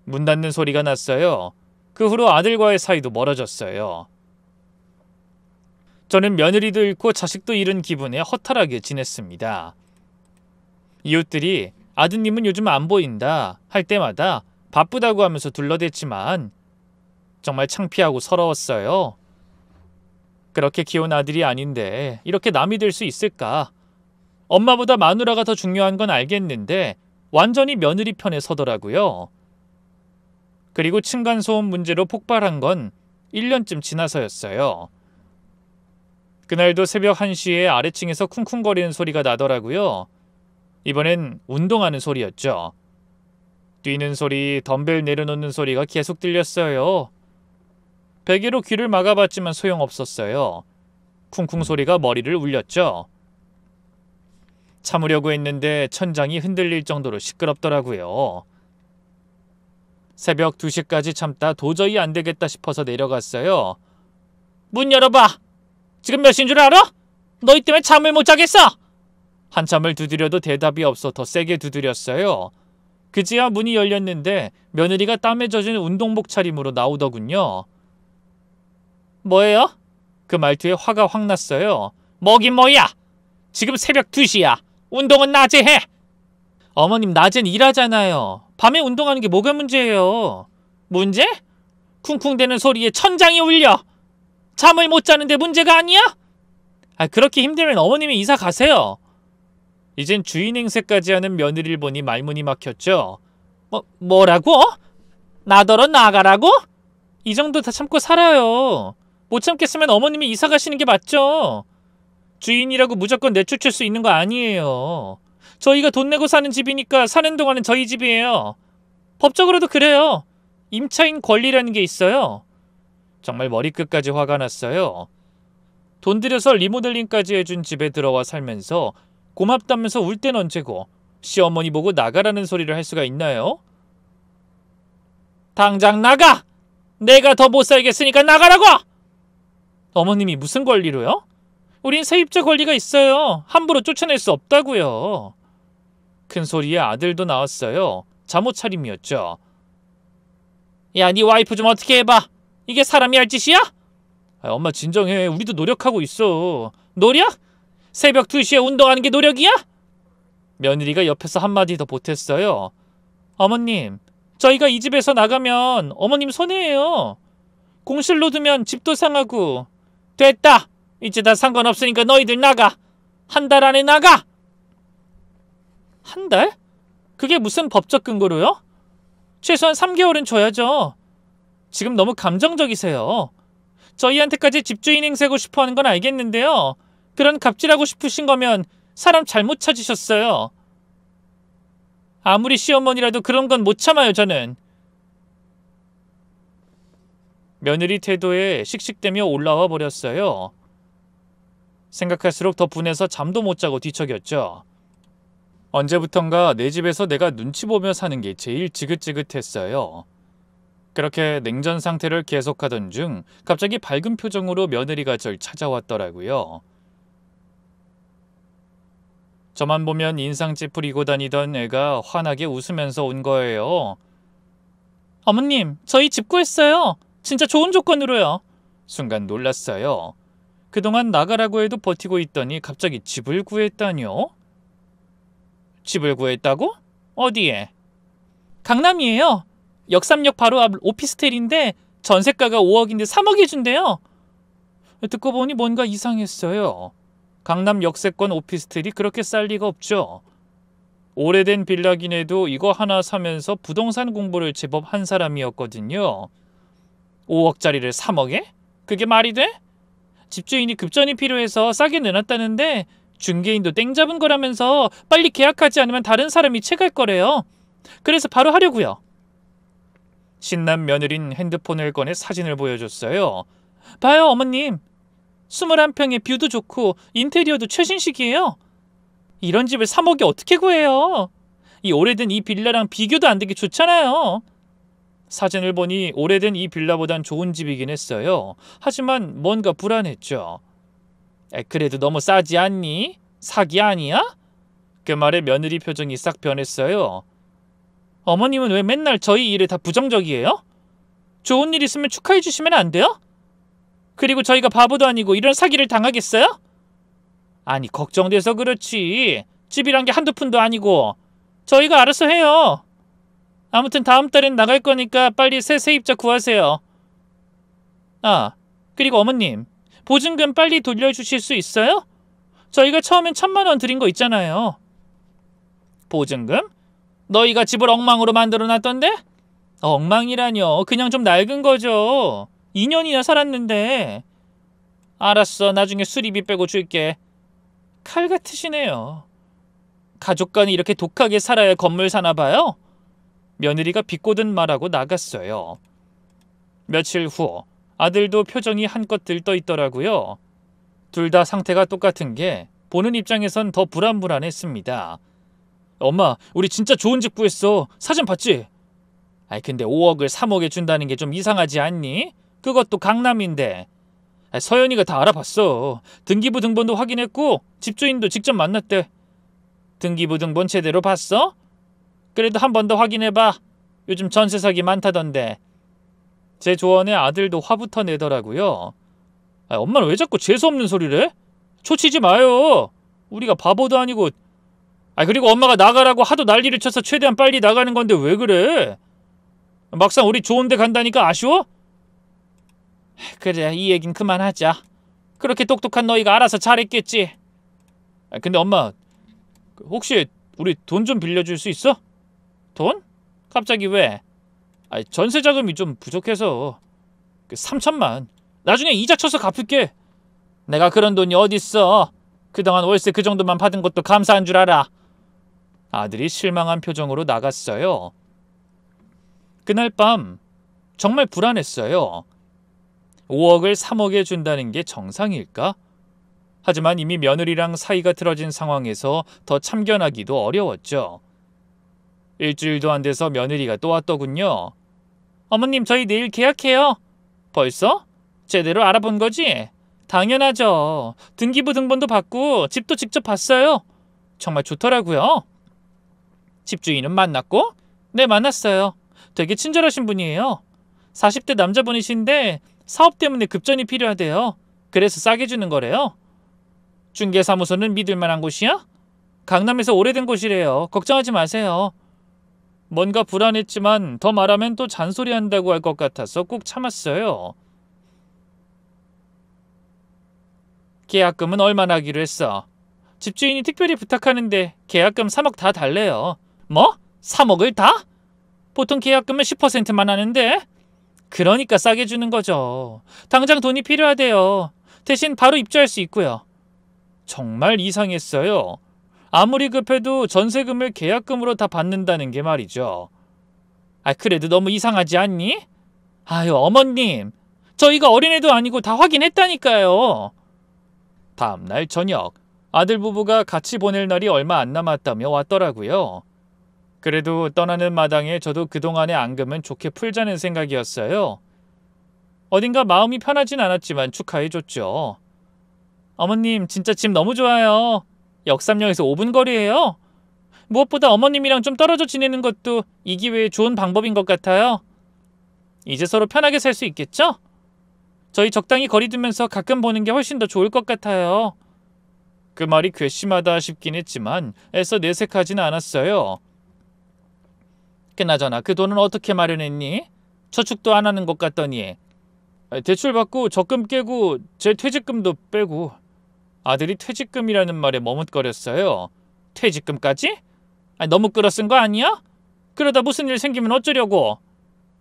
Speaker 1: 문 닫는 소리가 났어요. 그 후로 아들과의 사이도 멀어졌어요. 저는 며느리도 잃고 자식도 잃은 기분에 허탈하게 지냈습니다. 이웃들이 아드님은 요즘 안 보인다 할 때마다 바쁘다고 하면서 둘러댔지만 정말 창피하고 서러웠어요. 그렇게 키운 아들이 아닌데 이렇게 남이 될 수 있을까? 엄마보다 마누라가 더 중요한 건 알겠는데 완전히 며느리 편에 서더라고요. 그리고 층간소음 문제로 폭발한 건 1년쯤 지나서였어요. 그날도 새벽 1시에 아래층에서 쿵쿵거리는 소리가 나더라고요. 이번엔 운동하는 소리였죠. 뛰는 소리, 덤벨 내려놓는 소리가 계속 들렸어요. 베개로 귀를 막아봤지만 소용없었어요. 쿵쿵 소리가 머리를 울렸죠. 참으려고 했는데 천장이 흔들릴 정도로 시끄럽더라고요. 새벽 2시까지 참다 도저히 안 되겠다 싶어서 내려갔어요. 문 열어봐! 지금 몇 시인 줄 알아? 너희 때문에 잠을 못 자겠어! 한참을 두드려도 대답이 없어 더 세게 두드렸어요. 그제야 문이 열렸는데 며느리가 땀에 젖은 운동복 차림으로 나오더군요. 뭐예요? 그 말투에 화가 확 났어요. 뭐긴 뭐야! 지금 새벽 2시야. 운동은 낮에 해! 어머님, 낮엔 일하잖아요. 밤에 운동하는 게 뭐가 문제예요? 문제? 쿵쿵대는 소리에 천장이 울려. 잠을 못 자는데 문제가 아니야? 그렇게 힘들면 어머님이 이사 가세요. 이젠 주인 행세까지 하는 며느리를 보니 말문이 막혔죠. 뭐라고? 나더러 나가라고? 이 정도 다 참고 살아요. 못 참겠으면 어머님이 이사 가시는 게 맞죠. 주인이라고 무조건 내쫓을 수 있는 거 아니에요. 저희가 돈 내고 사는 집이니까 사는 동안은 저희 집이에요. 법적으로도 그래요. 임차인 권리라는 게 있어요. 정말 머리끝까지 화가 났어요. 돈 들여서 리모델링까지 해준 집에 들어와 살면서 고맙다면서 울 땐 언제고 시어머니 보고 나가라는 소리를 할 수가 있나요? 당장 나가! 내가 더 못 살겠으니까 나가라고! 어머님이 무슨 권리로요? 우린 세입자 권리가 있어요. 함부로 쫓아낼 수 없다고요. 큰 소리에 아들도 나왔어요. 잠옷 차림이었죠. 야, 네 와이프 좀 어떻게 해봐. 이게 사람이 할 짓이야? 엄마 진정해. 우리도 노력하고 있어. 노력? 새벽 2시에 운동하는 게 노력이야? 며느리가 옆에서 한마디 더 보탰어요. 어머님, 저희가 이 집에서 나가면 어머님 손해예요. 공실로 두면 집도 상하고. 됐다. 이제 다 상관없으니까 너희들 나가. 한 달 안에 나가. 한 달? 그게 무슨 법적 근거로요? 최소한 3개월은 줘야죠. 지금 너무 감정적이세요. 저희한테까지 집주인 행세고 싶어하는 건 알겠는데요. 그런 갑질하고 싶으신 거면 사람 잘못 찾으셨어요. 아무리 시어머니라도 그런 건 못 참아요, 저는. 며느리 태도에 씩씩대며 올라와 버렸어요. 생각할수록 더 분해서 잠도 못 자고 뒤척였죠. 언제부턴가 내 집에서 내가 눈치 보며 사는 게 제일 지긋지긋했어요. 그렇게 냉전 상태를 계속하던 중 갑자기 밝은 표정으로 며느리가 절 찾아왔더라고요. 저만 보면 인상 찌푸리고 다니던 애가 환하게 웃으면서 온 거예요. 어머님, 저희 집 구했어요. 진짜 좋은 조건으로요. 순간 놀랐어요. 그동안 나가라고 해도 버티고 있더니 갑자기 집을 구했다뇨? 집을 구했다고? 어디에? 강남이에요. 역삼역 바로 앞 오피스텔인데 전세가가 5억인데 3억에 준대요. 듣고 보니 뭔가 이상했어요. 강남 역세권 오피스텔이 그렇게 쌀 리가 없죠. 오래된 빌라긴 해도 이거 하나 사면서 부동산 공부를 제법 한 사람이었거든요. 5억짜리를 3억에? 그게 말이 돼? 집주인이 급전이 필요해서 싸게 내놨다는데 중개인도 땡 잡은 거라면서 빨리 계약하지 않으면 다른 사람이 채갈 거래요. 그래서 바로 하려고요. 신난 며느린 핸드폰을 꺼내 사진을 보여줬어요. 봐요, 어머님. 21평에 뷰도 좋고 인테리어도 최신식이에요. 이런 집을 3억에 어떻게 구해요? 이 오래된 이 빌라랑 비교도 안 되게 좋잖아요. 사진을 보니 오래된 이 빌라보단 좋은 집이긴 했어요. 하지만 뭔가 불안했죠. 그래도 너무 싸지 않니? 사기 아니야? 그 말에 며느리 표정이 싹 변했어요. 어머님은 왜 맨날 저희 일에 다 부정적이에요? 좋은 일 있으면 축하해 주시면 안 돼요? 그리고 저희가 바보도 아니고 이런 사기를 당하겠어요? 아니, 걱정돼서 그렇지. 집이란 게 한두 푼도 아니고. 저희가 알아서 해요. 아무튼 다음 달엔 나갈 거니까 빨리 새 세입자 구하세요. 그리고 어머님, 보증금 빨리 돌려주실 수 있어요? 저희가 처음엔 1,000만 원 드린 거 있잖아요. 보증금? 너희가 집을 엉망으로 만들어놨던데? 엉망이라뇨. 그냥 좀 낡은 거죠. 2년이나 살았는데. 알았어. 나중에 수리비 빼고 줄게. 칼 같으시네요. 가족 간이 이렇게 독하게 살아야 건물 사나 봐요? 며느리가 비꼬든 말하고 나갔어요. 며칠 후 아들도 표정이 한껏 들떠 있더라고요. 둘 다 상태가 똑같은 게 보는 입장에선 더 불안불안했습니다. 엄마, 우리 진짜 좋은 집 구했어. 사진 봤지? 근데 5억을 3억에 준다는 게 좀 이상하지 않니? 그것도 강남인데. 서연이가 다 알아봤어. 등기부 등본도 확인했고 집주인도 직접 만났대. 등기부등본 제대로 봤어? 그래도 한 번 더 확인해봐. 요즘 전세 사기 많다던데. 제 조언에 아들도 화부터 내더라고요. 엄마는 왜 자꾸 재수없는 소리를 해? 초치지 마요. 우리가 바보도 아니고. 그리고 엄마가 나가라고 하도 난리를 쳐서 최대한 빨리 나가는 건데 왜 그래? 막상 우리 좋은 데 간다니까 아쉬워? 그래, 이 얘긴 그만하자. 그렇게 똑똑한 너희가 알아서 잘했겠지. 근데 엄마, 혹시 우리 돈 좀 빌려줄 수 있어? 돈? 갑자기 왜? 전세 자금이 좀 부족해서. 3천만. 나중에 이자 쳐서 갚을게. 내가 그런 돈이 어딨어. 그동안 월세 그 정도만 받은 것도 감사한 줄 알아. 아들이 실망한 표정으로 나갔어요. 그날 밤 정말 불안했어요. 5억을 3억에 준다는 게 정상일까? 하지만 이미 며느리랑 사이가 틀어진 상황에서 더 참견하기도 어려웠죠. 일주일도 안 돼서 며느리가 또 왔더군요. 어머님, 저희 내일 계약해요. 벌써? 제대로 알아본 거지? 당연하죠. 등기부 등본도 받고 집도 직접 봤어요. 정말 좋더라고요. 집주인은 만났고? 네, 만났어요. 되게 친절하신 분이에요. 40대 남자분이신데 사업 때문에 급전이 필요하대요. 그래서 싸게 주는 거래요. 중개사무소는 믿을 만한 곳이야? 강남에서 오래된 곳이래요. 걱정하지 마세요. 뭔가 불안했지만 더 말하면 또 잔소리한다고 할 것 같아서 꾹 참았어요. 계약금은 얼마나 하기로 했어? 집주인이 특별히 부탁하는데 계약금 3억 다 달래요. 뭐? 3억을 다? 보통 계약금은 10%만 하는데? 그러니까 싸게 주는 거죠. 당장 돈이 필요하대요. 대신 바로 입주할 수 있고요. 정말 이상했어요. 아무리 급해도 전세금을 계약금으로 다 받는다는 게 말이죠. 그래도 너무 이상하지 않니? 어머님. 저희가 어린애도 아니고 다 확인했다니까요. 다음날 저녁, 아들 부부가 같이 보낼 날이 얼마 안 남았다며 왔더라고요. 그래도 떠나는 마당에 저도 그동안의 앙금은 좋게 풀자는 생각이었어요. 어딘가 마음이 편하진 않았지만 축하해줬죠. 어머님, 진짜 집 너무 좋아요. 역삼역에서 5분 거리예요. 무엇보다 어머님이랑 좀 떨어져 지내는 것도 이 기회에 좋은 방법인 것 같아요. 이제 서로 편하게 살 수 있겠죠? 저희 적당히 거리 두면서 가끔 보는 게 훨씬 더 좋을 것 같아요. 그 말이 괘씸하다 싶긴 했지만 애써 내색하지는 않았어요. 그나저나 그 돈은 어떻게 마련했니? 저축도 안 하는 것 같더니. 대출 받고 적금 깨고 제 퇴직금도 빼고. 아들이 퇴직금이라는 말에 머뭇거렸어요. 퇴직금까지? 너무 끌어쓴 거 아니야? 그러다 무슨 일 생기면 어쩌려고?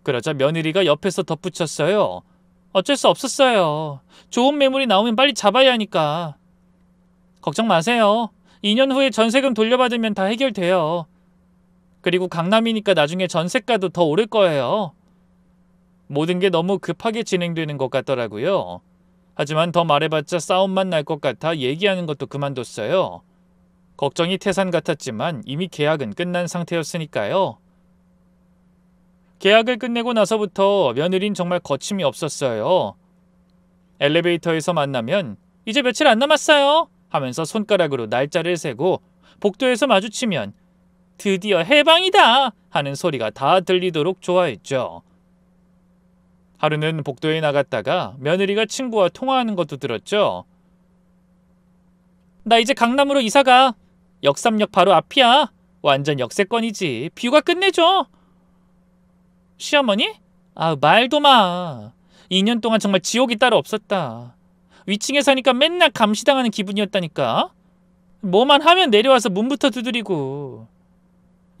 Speaker 1: 그러자 며느리가 옆에서 덧붙였어요. 어쩔 수 없었어요. 좋은 매물이 나오면 빨리 잡아야 하니까. 걱정 마세요. 2년 후에 전세금 돌려받으면 다 해결돼요. 그리고 강남이니까 나중에 전세가도 더 오를 거예요. 모든 게 너무 급하게 진행되는 것 같더라고요. 하지만 더 말해봤자 싸움만 날 것 같아 얘기하는 것도 그만뒀어요. 걱정이 태산 같았지만 이미 계약은 끝난 상태였으니까요. 계약을 끝내고 나서부터 며느린 정말 거침이 없었어요. 엘리베이터에서 만나면 이제 며칠 안 남았어요 하면서 손가락으로 날짜를 세고 복도에서 마주치면 드디어 해방이다 하는 소리가 다 들리도록 좋아했죠. 하루는 복도에 나갔다가 며느리가 친구와 통화하는 것도 들었죠. 나 이제 강남으로 이사가. 역삼역 바로 앞이야. 완전 역세권이지. 뷰가 끝내줘. 시어머니? 말도 마. 2년 동안 정말 지옥이 따로 없었다. 위층에 사니까 맨날 감시당하는 기분이었다니까. 뭐만 하면 내려와서 문부터 두드리고.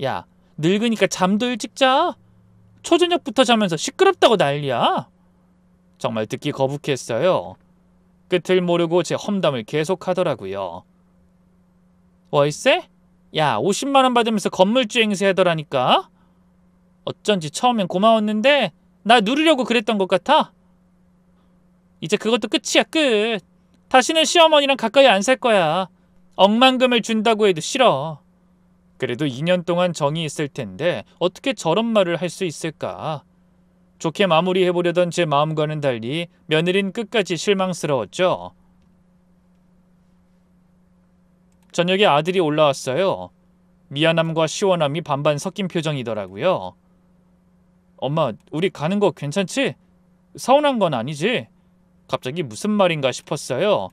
Speaker 1: 야, 늙으니까 잠도 일찍 자. 초저녁부터 자면서 시끄럽다고 난리야. 정말 듣기 거북했어요. 끝을 모르고 제 험담을 계속하더라고요. 월세? 야, 50만 원 받으면서 건물주 행세하더라니까. 어쩐지 처음엔 고마웠는데 나 누르려고 그랬던 것 같아. 이제 그것도 끝이야, 끝. 다시는 시어머니랑 가까이 안 살 거야. 억만금을 준다고 해도 싫어. 그래도 2년 동안 정이 있을 텐데 어떻게 저런 말을 할 수 있을까? 좋게 마무리해보려던 제 마음과는 달리 며느린 끝까지 실망스러웠죠. 저녁에 아들이 올라왔어요. 미안함과 시원함이 반반 섞인 표정이더라고요. 엄마, 우리 가는 거 괜찮지? 서운한 건 아니지? 갑자기 무슨 말인가 싶었어요.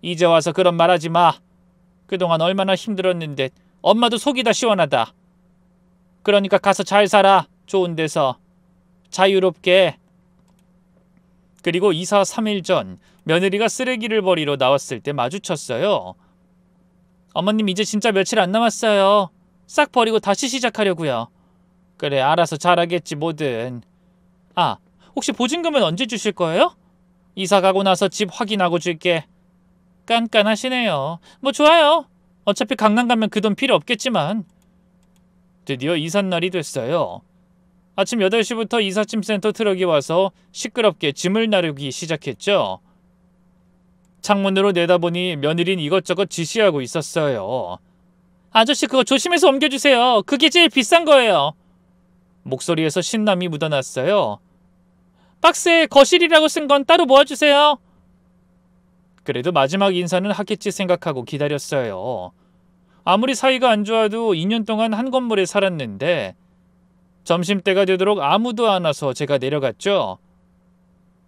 Speaker 1: 이제 와서 그런 말 하지 마. 그동안 얼마나 힘들었는데 엄마도 속이 다 시원하다. 그러니까 가서 잘 살아. 좋은 데서. 자유롭게. 그리고 이사 3일 전 며느리가 쓰레기를 버리러 나왔을 때 마주쳤어요. 어머님 이제 진짜 며칠 안 남았어요. 싹 버리고 다시 시작하려고요. 그래 알아서 잘하겠지 뭐든. 아, 혹시 보증금은 언제 주실 거예요? 이사 가고 나서 집 확인하고 줄게. 깐깐하시네요. 뭐 좋아요. 어차피 강남 가면 그 돈 필요 없겠지만. 드디어 이삿날이 됐어요. 아침 8시부터 이삿짐센터 트럭이 와서 시끄럽게 짐을 나르기 시작했죠. 창문으로 내다보니 며느리는 이것저것 지시하고 있었어요. 아저씨 그거 조심해서 옮겨주세요. 그게 제일 비싼 거예요. 목소리에서 신남이 묻어났어요. 박스에 거실이라고 쓴 건 따로 모아주세요. 그래도 마지막 인사는 하겠지 생각하고 기다렸어요. 아무리 사이가 안 좋아도 2년 동안 한 건물에 살았는데 점심때가 되도록 아무도 안 와서 제가 내려갔죠.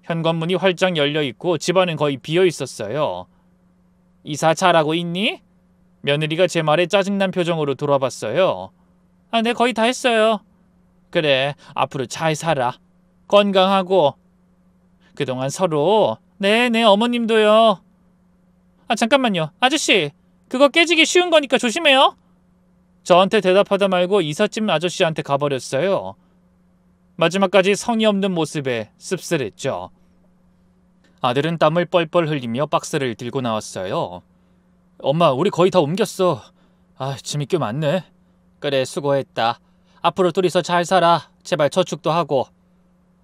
Speaker 1: 현관문이 활짝 열려있고 집안은 거의 비어있었어요. 이사 잘하고 있니? 며느리가 제 말에 짜증난 표정으로 돌아봤어요. 아, 네 거의 다 했어요. 그래, 앞으로 잘 살아. 건강하고. 그동안 서로. 네, 어머님도요. 아, 잠깐만요. 아저씨, 그거 깨지기 쉬운 거니까 조심해요. 저한테 대답하다 말고 이삿짐 아저씨한테 가버렸어요. 마지막까지 성의 없는 모습에 씁쓸했죠. 아들은 땀을 뻘뻘 흘리며 박스를 들고 나왔어요. 엄마, 우리 거의 다 옮겼어. 아, 짐이 꽤 많네. 그래, 수고했다. 앞으로 둘이서 잘 살아. 제발 저축도 하고.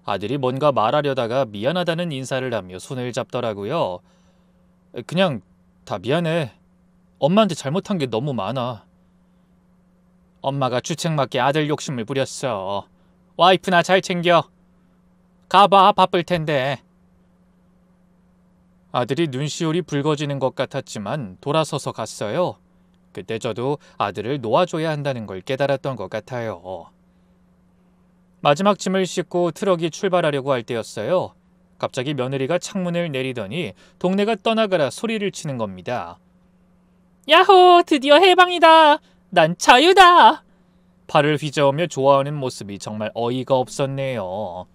Speaker 1: 아들이 뭔가 말하려다가 미안하다는 인사를 하며 손을 잡더라고요. 그냥 다 미안해. 엄마한테 잘못한 게 너무 많아. 엄마가 주책맞게 아들 욕심을 부렸어. 와이프나 잘 챙겨. 가봐, 바쁠 텐데. 아들이 눈시울이 붉어지는 것 같았지만 돌아서서 갔어요. 그때 저도 아들을 놓아줘야 한다는 걸 깨달았던 것 같아요. 마지막 짐을 싣고 트럭이 출발하려고 할 때였어요. 갑자기 며느리가 창문을 내리더니 동네가 떠나가라 소리를 치는 겁니다. 야호! 드디어 해방이다! 난 자유다! 팔을 휘저으며 좋아하는 모습이 정말 어이가 없었네요.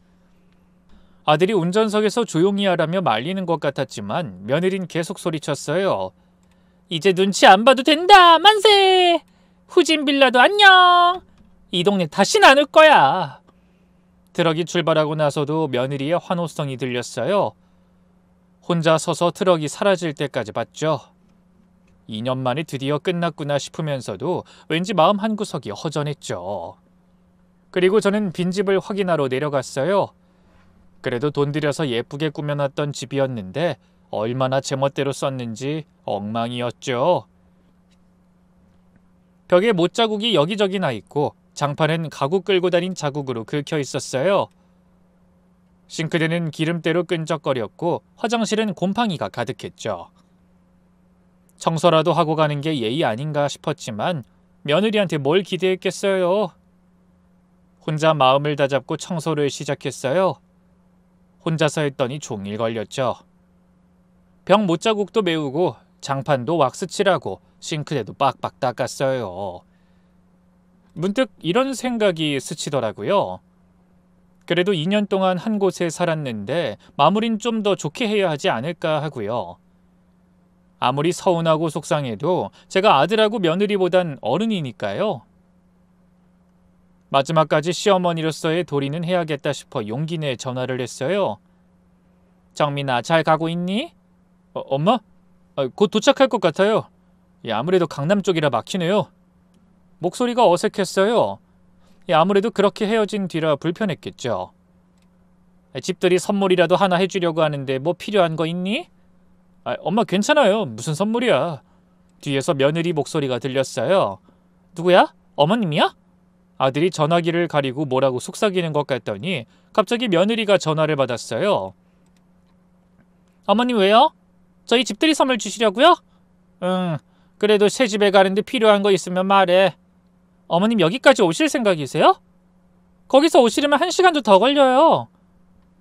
Speaker 1: 아들이 운전석에서 조용히 하라며 말리는 것 같았지만 며느린 계속 소리쳤어요. 이제 눈치 안 봐도 된다! 만세! 후진 빌라도 안녕! 이 동네 다시는 안 올 거야! 트럭이 출발하고 나서도 며느리의 환호성이 들렸어요. 혼자 서서 트럭이 사라질 때까지 봤죠. 2년 만에 드디어 끝났구나 싶으면서도 왠지 마음 한구석이 허전했죠. 그리고 저는 빈집을 확인하러 내려갔어요. 그래도 돈 들여서 예쁘게 꾸며놨던 집이었는데 얼마나 제멋대로 썼는지 엉망이었죠. 벽에 못자국이 여기저기 나 있고 장판은 가구 끌고 다닌 자국으로 긁혀 있었어요. 싱크대는 기름때로 끈적거렸고 화장실은 곰팡이가 가득했죠. 청소라도 하고 가는 게 예의 아닌가 싶었지만 며느리한테 뭘 기대했겠어요. 혼자 마음을 다잡고 청소를 시작했어요. 혼자서 했더니 종일 걸렸죠. 벽 못자국도 메우고 장판도 왁스칠하고 싱크대도 빡빡 닦았어요. 문득 이런 생각이 스치더라고요. 그래도 2년 동안 한 곳에 살았는데 마무리는 좀 더 좋게 해야 하지 않을까 하고요. 아무리 서운하고 속상해도 제가 아들하고 며느리보단 어른이니까요. 마지막까지 시어머니로서의 도리는 해야겠다 싶어 용기 내 전화를 했어요. 정민아, 잘 가고 있니? 엄마? 곧 도착할 것 같아요. 아무래도 강남 쪽이라 막히네요. 목소리가 어색했어요. 아무래도 그렇게 헤어진 뒤라 불편했겠죠. 집들이 선물이라도 하나 해주려고 하는데 뭐 필요한 거 있니? 엄마 괜찮아요. 무슨 선물이야. 뒤에서 며느리 목소리가 들렸어요. 누구야? 어머님이야? 아들이 전화기를 가리고 뭐라고 속삭이는 것 같더니 갑자기 며느리가 전화를 받았어요. 어머님 왜요? 저희 집들이 선물 주시려고요? 응, 그래도 새 집에 가는데 필요한 거 있으면 말해. 어머님 여기까지 오실 생각이세요? 거기서 오시려면 1시간도 더 걸려요.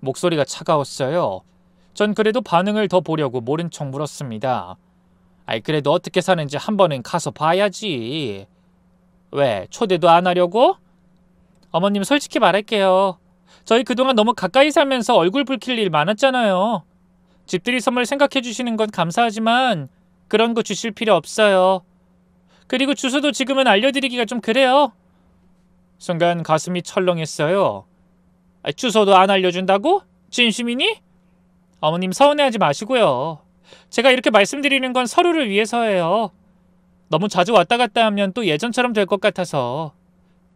Speaker 1: 목소리가 차가웠어요. 전 그래도 반응을 더 보려고 모른 척 물었습니다. 아이 그래도 어떻게 사는지 한 번은 가서 봐야지. 왜? 초대도 안 하려고? 어머님 솔직히 말할게요. 저희 그동안 너무 가까이 살면서 얼굴 붉힐 일 많았잖아요. 집들이 선물 생각해 주시는 건 감사하지만 그런 거 주실 필요 없어요. 그리고 주소도 지금은 알려드리기가 좀 그래요. 순간 가슴이 철렁했어요. 주소도 안 알려준다고? 진심이니? 어머님 서운해하지 마시고요. 제가 이렇게 말씀드리는 건 서로를 위해서예요. 너무 자주 왔다 갔다 하면 또 예전처럼 될 것 같아서.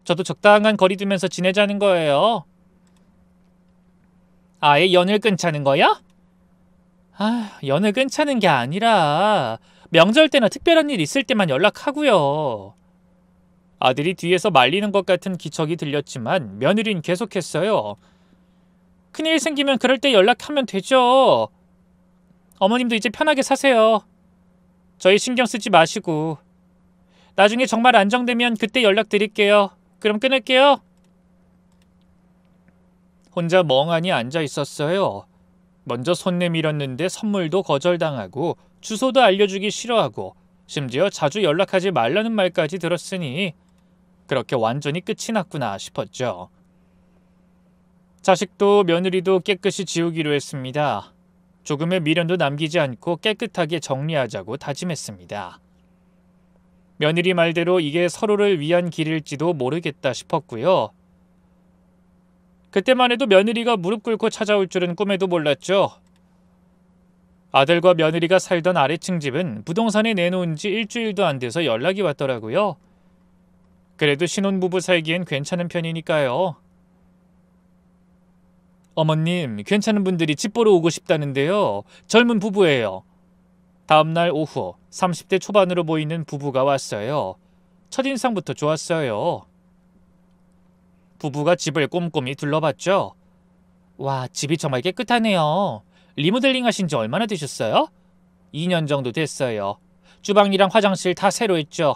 Speaker 1: 저도 적당한 거리 두면서 지내자는 거예요. 아예 연을 끊자는 거야? 연을 끊자는 게 아니라 명절 때나 특별한 일 있을 때만 연락하고요. 아들이 뒤에서 말리는 것 같은 기척이 들렸지만 며느리는 계속했어요. 큰일 생기면 그럴 때 연락하면 되죠. 어머님도 이제 편하게 사세요. 저희 신경 쓰지 마시고. 나중에 정말 안정되면 그때 연락드릴게요. 그럼 끊을게요. 혼자 멍하니 앉아 있었어요. 먼저 손 내밀었는데 선물도 거절당하고 주소도 알려주기 싫어하고 심지어 자주 연락하지 말라는 말까지 들었으니 그렇게 완전히 끝이 났구나 싶었죠. 자식도 며느리도 깨끗이 지우기로 했습니다. 조금의 미련도 남기지 않고 깨끗하게 정리하자고 다짐했습니다. 며느리 말대로 이게 서로를 위한 길일지도 모르겠다 싶었고요. 그때만 해도 며느리가 무릎 꿇고 찾아올 줄은 꿈에도 몰랐죠. 아들과 며느리가 살던 아래층 집은 부동산에 내놓은 지 일주일도 안 돼서 연락이 왔더라고요. 그래도 신혼부부 살기엔 괜찮은 편이니까요. 어머님, 괜찮은 분들이 집 보러 오고 싶다는데요. 젊은 부부예요. 다음날 오후 30대 초반으로 보이는 부부가 왔어요. 첫인상부터 좋았어요. 부부가 집을 꼼꼼히 둘러봤죠. 와, 집이 정말 깨끗하네요. 리모델링 하신 지 얼마나 되셨어요? 2년 정도 됐어요. 주방이랑 화장실 다 새로 했죠.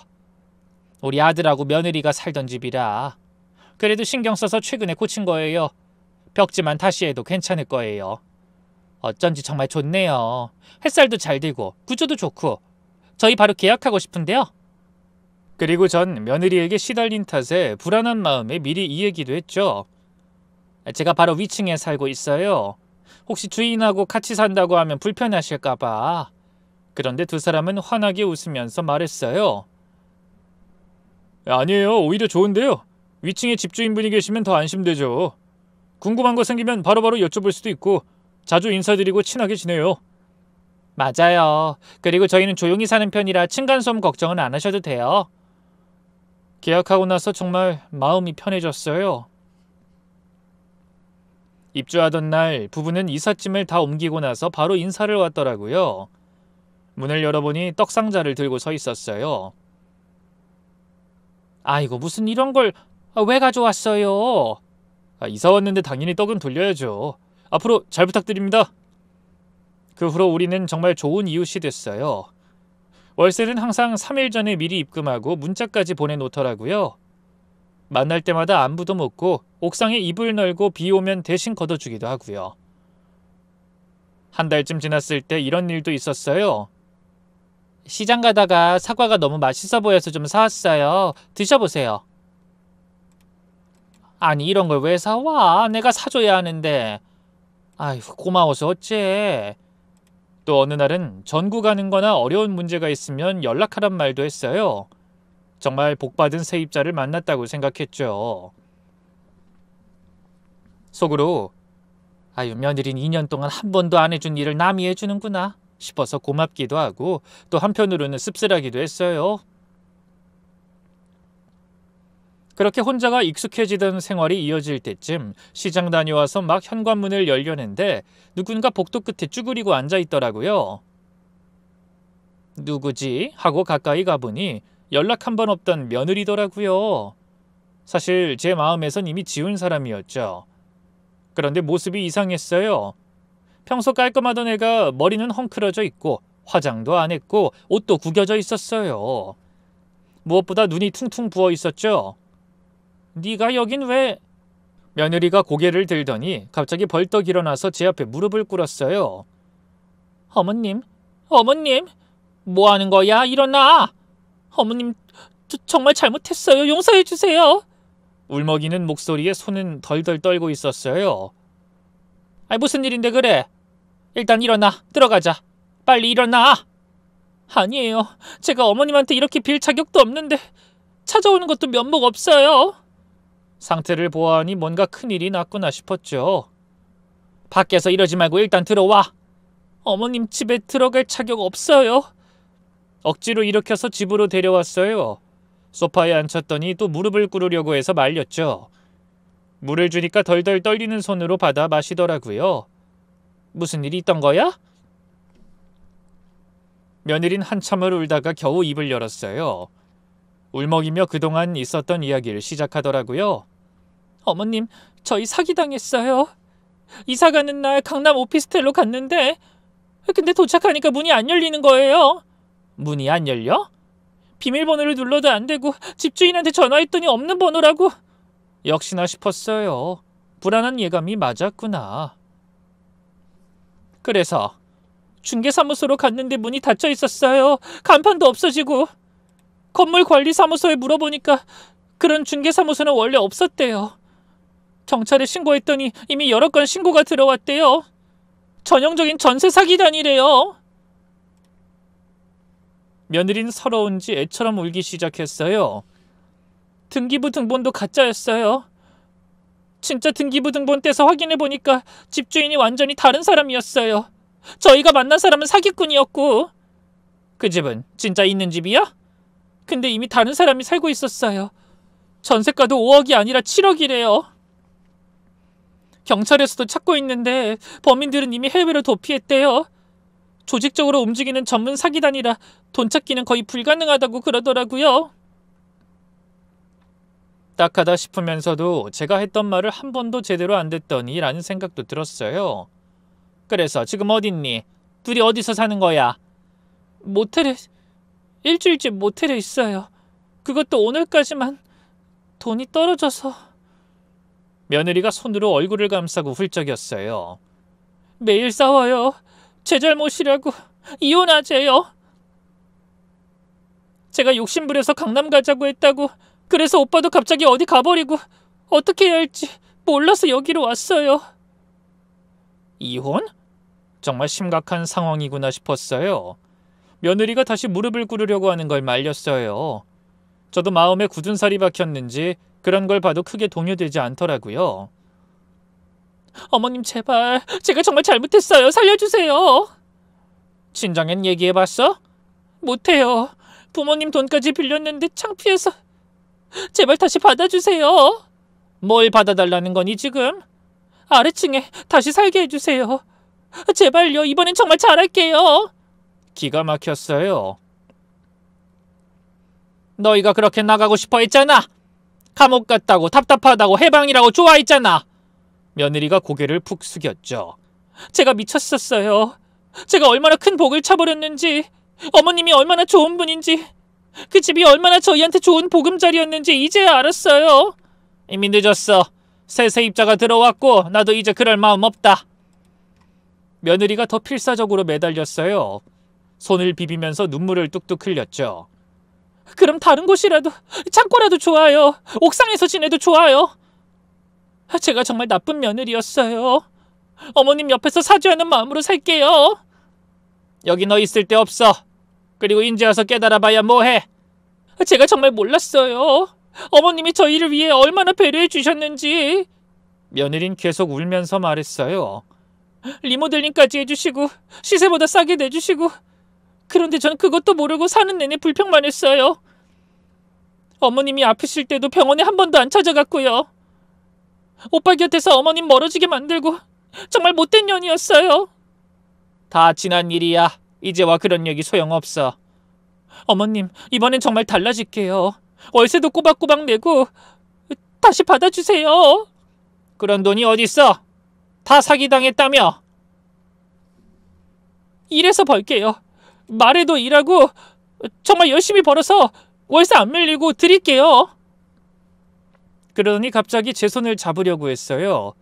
Speaker 1: 우리 아들하고 며느리가 살던 집이라. 그래도 신경 써서 최근에 고친 거예요. 벽지만 다시 해도 괜찮을 거예요. 어쩐지 정말 좋네요. 햇살도 잘 들고 구조도 좋고. 저희 바로 계약하고 싶은데요. 그리고 전 며느리에게 시달린 탓에 불안한 마음에 미리 이 얘기도 했죠. 제가 바로 위층에 살고 있어요. 혹시 주인하고 같이 산다고 하면 불편하실까 봐. 그런데 두 사람은 환하게 웃으면서 말했어요. 아니에요. 오히려 좋은데요. 위층에 집주인분이 계시면 더 안심되죠. 궁금한 거 생기면 바로바로 여쭤볼 수도 있고 자주 인사드리고 친하게 지내요. 맞아요. 그리고 저희는 조용히 사는 편이라 층간소음 걱정은 안 하셔도 돼요. 계약하고 나서 정말 마음이 편해졌어요. 입주하던 날 부부는 이삿짐을 다 옮기고 나서 바로 인사를 왔더라고요. 문을 열어보니 떡상자를 들고 서 있었어요. 아이고 무슨 이런 걸 왜 가져왔어요? 이사 왔는데 당연히 떡은 돌려야죠. 앞으로 잘 부탁드립니다. 그 후로 우리는 정말 좋은 이웃이 됐어요. 월세는 항상 3일 전에 미리 입금하고 문자까지 보내놓더라고요. 만날 때마다 안부도 묻고 옥상에 이불 널고 비 오면 대신 걷어주기도 하고요. 한 달쯤 지났을 때 이런 일도 있었어요. 시장 가다가 사과가 너무 맛있어 보여서 좀 사왔어요. 드셔보세요. 아니 이런 걸 왜 사와? 내가 사줘야 하는데. 아이고 고마워서 어째. 또 어느 날은 전구 가는 거나 어려운 문제가 있으면 연락하란 말도 했어요. 정말 복받은 세입자를 만났다고 생각했죠. 속으로 아유 며느리는 2년 동안 한 번도 안 해준 일을 남이 해주는구나 싶어서 고맙기도 하고 또 한편으로는 씁쓸하기도 했어요. 그렇게 혼자가 익숙해지던 생활이 이어질 때쯤 시장 다녀와서 막 현관문을 열려는데 누군가 복도 끝에 쭈그리고 앉아있더라고요. 누구지? 하고 가까이 가보니 연락 한 번 없던 며느리더라고요. 사실 제 마음에선 이미 지운 사람이었죠. 그런데 모습이 이상했어요. 평소 깔끔하던 애가 머리는 헝클어져 있고 화장도 안 했고 옷도 구겨져 있었어요. 무엇보다 눈이 퉁퉁 부어 있었죠. 네가 여긴 왜? 며느리가 고개를 들더니 갑자기 벌떡 일어나서 제 앞에 무릎을 꿇었어요. 어머님, 어머님, 뭐 하는 거야? 일어나! 어머님, 정말 잘못했어요. 용서해 주세요. 울먹이는 목소리에 손은 덜덜 떨고 있었어요. 무슨 일인데 그래? 일단 일어나, 들어가자. 빨리 일어나. 아니에요. 제가 어머님한테 이렇게 빌 자격도 없는데 찾아오는 것도 면목 없어요. 상태를 보아하니 뭔가 큰일이 났구나 싶었죠. 밖에서 이러지 말고 일단 들어와. 어머님 집에 들어갈 자격 없어요. 억지로 일으켜서 집으로 데려왔어요. 소파에 앉혔더니 또 무릎을 꿇으려고 해서 말렸죠. 물을 주니까 덜덜 떨리는 손으로 받아 마시더라고요. 무슨 일이 있던 거야? 며느린 한참을 울다가 겨우 입을 열었어요. 울먹이며 그동안 있었던 이야기를 시작하더라고요. 어머님, 저희 사기당했어요. 이사 가는 날 강남 오피스텔로 갔는데 근데 도착하니까 문이 안 열리는 거예요. 문이 안 열려? 비밀번호를 눌러도 안 되고 집주인한테 전화했더니 없는 번호라고. 역시나 싶었어요. 불안한 예감이 맞았구나. 그래서 중개사무소로 갔는데 문이 닫혀 있었어요. 간판도 없어지고. 건물관리사무소에 물어보니까 그런 중개사무소는 원래 없었대요. 경찰에 신고했더니 이미 여러 건 신고가 들어왔대요. 전형적인 전세 사기단이래요. 며느리는 서러운지 애처럼 울기 시작했어요. 등기부 등본도 가짜였어요. 진짜 등기부 등본 떼서 확인해보니까 집주인이 완전히 다른 사람이었어요. 저희가 만난 사람은 사기꾼이었고. 그 집은 진짜 있는 집이야? 근데 이미 다른 사람이 살고 있었어요. 전세가도 5억이 아니라 7억이래요. 경찰에서도 찾고 있는데 범인들은 이미 해외로 도피했대요. 조직적으로 움직이는 전문 사기단이라 돈 찾기는 거의 불가능하다고 그러더라고요. 딱하다 싶으면서도 제가 했던 말을 한 번도 제대로 안 됐더니 라는 생각도 들었어요. 그래서 지금 어딨니? 둘이 어디서 사는 거야? 모텔에, 일주일째 모텔에 있어요. 그것도 오늘까지만. 돈이 떨어져서. 며느리가 손으로 얼굴을 감싸고 훌쩍였어요. 매일 싸워요. 제 잘못이라고. 이혼하재요. 제가 욕심부려서 강남 가자고 했다고. 그래서 오빠도 갑자기 어디 가버리고 어떻게 해야 할지 몰라서 여기로 왔어요. 이혼? 정말 심각한 상황이구나 싶었어요. 며느리가 다시 무릎을 꿇으려고 하는 걸 말렸어요. 저도 마음에 굳은 살이 박혔는지 그런 걸 봐도 크게 동요되지 않더라고요. 어머님 제발, 제가 정말 잘못했어요. 살려주세요. 친정엔 얘기해봤어? 못해요. 부모님 돈까지 빌렸는데 창피해서. 제발 다시 받아주세요. 뭘 받아달라는 거니 지금? 아래층에 다시 살게 해주세요. 제발요. 이번엔 정말 잘할게요. 기가 막혔어요. 너희가 그렇게 나가고 싶어 했잖아. 감옥 갔다고 답답하다고 해방이라고 좋아했잖아. 며느리가 고개를 푹 숙였죠. 제가 미쳤었어요. 제가 얼마나 큰 복을 쳐버렸는지, 어머님이 얼마나 좋은 분인지, 그 집이 얼마나 저희한테 좋은 보금자리였는지 이제야 알았어요. 이미 늦었어. 새 세입자가 들어왔고 나도 이제 그럴 마음 없다. 며느리가 더 필사적으로 매달렸어요. 손을 비비면서 눈물을 뚝뚝 흘렸죠. 그럼 다른 곳이라도, 창고라도 좋아요. 옥상에서 지내도 좋아요. 제가 정말 나쁜 며느리였어요. 어머님 옆에서 사죄하는 마음으로 살게요. 여기 너 있을 데 없어. 그리고 인제 와서 깨달아봐야 뭐해. 제가 정말 몰랐어요. 어머님이 저희를 위해 얼마나 배려해 주셨는지. 며느린 계속 울면서 말했어요. 리모델링까지 해주시고 시세보다 싸게 내주시고. 그런데 전 그것도 모르고 사는 내내 불평만 했어요. 어머님이 아프실 때도 병원에 한 번도 안 찾아갔고요. 오빠 곁에서 어머님 멀어지게 만들고 정말 못된 년이었어요. 다 지난 일이야. 이제와 그런 얘기 소용없어. 어머님, 이번엔 정말 달라질게요. 월세도 꼬박꼬박 내고 다시 받아주세요. 그런 돈이 어딨어? 다 사기당했다며? 일해서 벌게요. 말해도 일하고 정말 열심히 벌어서 월세 안 밀리고 드릴게요. 그러더니 갑자기 제 손을 잡으려고 했어요.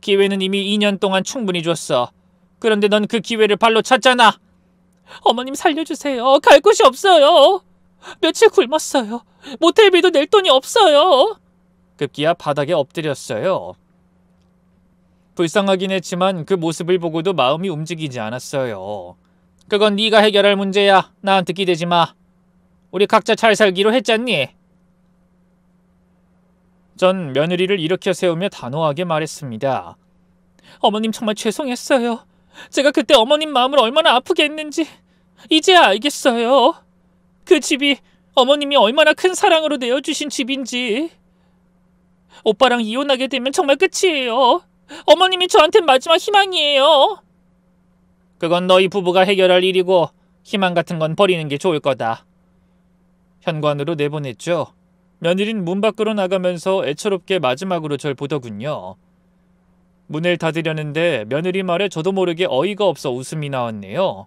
Speaker 1: 기회는 이미 2년 동안 충분히 줬어. 그런데 넌 그 기회를 발로 찼잖아. 어머님 살려주세요. 갈 곳이 없어요. 며칠 굶었어요. 모텔비도 낼 돈이 없어요. 급기야 바닥에 엎드렸어요. 불쌍하긴 했지만 그 모습을 보고도 마음이 움직이지 않았어요. 그건 네가 해결할 문제야. 나한테 기대지 마. 우리 각자 잘 살기로 했잖니? 전 며느리를 일으켜 세우며 단호하게 말했습니다. 어머님 정말 죄송했어요. 제가 그때 어머님 마음을 얼마나 아프게 했는지 이제야 알겠어요. 그 집이 어머님이 얼마나 큰 사랑으로 내어주신 집인지. 오빠랑 이혼하게 되면 정말 끝이에요. 어머님이 저한텐 마지막 희망이에요. 그건 너희 부부가 해결할 일이고 희망 같은 건 버리는 게 좋을 거다. 현관으로 내보냈죠. 며느린 문 밖으로 나가면서 애처롭게 마지막으로 절 보더군요. 문을 닫으려는데 며느리 말에 저도 모르게 어이가 없어 웃음이 나왔네요.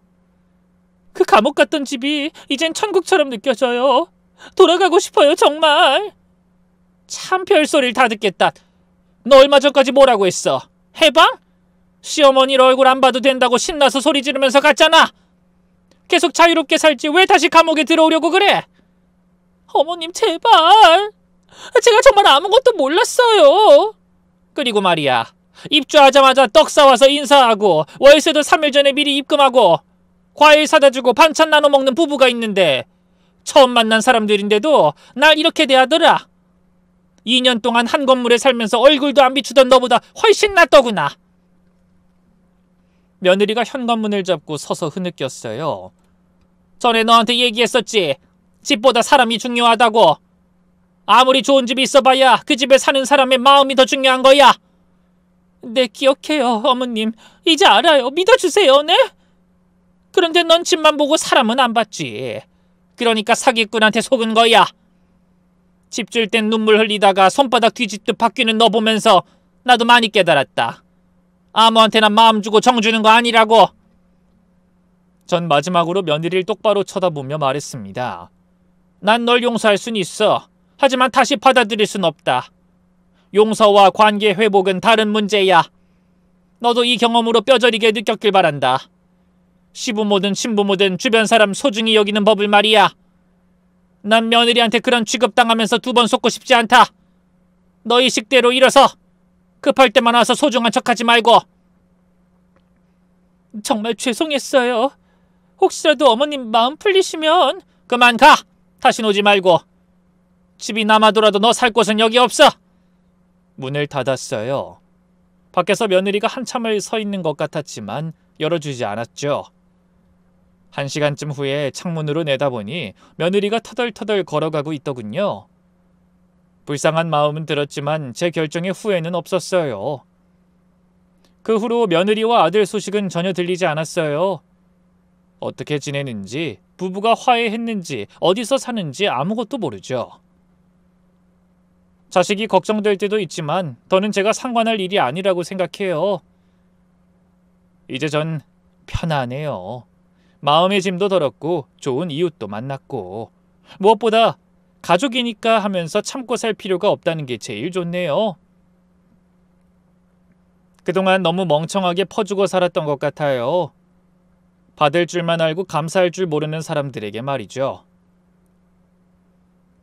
Speaker 1: 그 감옥 같던 집이 이젠 천국처럼 느껴져요. 돌아가고 싶어요, 정말. 참 별소리를 다 듣겠다. 너 얼마 전까지 뭐라고 했어? 해방? 시어머니 얼굴 안 봐도 된다고 신나서 소리 지르면서 갔잖아. 계속 자유롭게 살지 왜 다시 감옥에 들어오려고 그래? 어머님 제발. 제가 정말 아무것도 몰랐어요. 그리고 말이야. 입주하자마자 떡 사와서 인사하고 월세도 3일 전에 미리 입금하고 과일 사다 주고 반찬 나눠 먹는 부부가 있는데 처음 만난 사람들인데도 날 이렇게 대하더라. 2년 동안 한 건물에 살면서 얼굴도 안 비추던 너보다 훨씬 낫더구나. 며느리가 현관문을 잡고 서서 흐느꼈어요. 전에 너한테 얘기했었지. 집보다 사람이 중요하다고. 아무리 좋은 집이 있어봐야 그 집에 사는 사람의 마음이 더 중요한 거야. 네, 기억해요, 어머님. 이제 알아요. 믿어주세요, 네? 그런데 넌 집만 보고 사람은 안 봤지. 그러니까 사기꾼한테 속은 거야. 집 줄 땐 눈물 흘리다가 손바닥 뒤집듯 바뀌는 너 보면서 나도 많이 깨달았다. 아무한테나 마음 주고 정 주는 거 아니라고. 전 마지막으로 며느리를 똑바로 쳐다보며 말했습니다. 난 널 용서할 순 있어. 하지만 다시 받아들일 순 없다. 용서와 관계 회복은 다른 문제야. 너도 이 경험으로 뼈저리게 느꼈길 바란다. 시부모든 친부모든 주변 사람 소중히 여기는 법을 말이야. 난 며느리한테 그런 취급당하면서 2번 속고 싶지 않다. 너희 식대로 일어서 급할 때만 와서 소중한 척하지 말고. 정말 죄송했어요. 혹시라도 어머님 마음 풀리시면 그만 가. 다신 오지 말고. 집이 남아돌아도 너 살 곳은 여기 없어. 문을 닫았어요. 밖에서 며느리가 한참을 서 있는 것 같았지만 열어주지 않았죠. 1시간쯤 후에 창문으로 내다보니 며느리가 터덜터덜 걸어가고 있더군요. 불쌍한 마음은 들었지만 제 결정에 후회는 없었어요. 그 후로 며느리와 아들 소식은 전혀 들리지 않았어요. 어떻게 지내는지, 부부가 화해했는지, 어디서 사는지 아무것도 모르죠. 자식이 걱정될 때도 있지만 더는 제가 상관할 일이 아니라고 생각해요. 이제 전 편안해요. 마음의 짐도 덜었고 좋은 이웃도 만났고 무엇보다 가족이니까 하면서 참고 살 필요가 없다는 게 제일 좋네요. 그동안 너무 멍청하게 퍼주고 살았던 것 같아요. 받을 줄만 알고 감사할 줄 모르는 사람들에게 말이죠.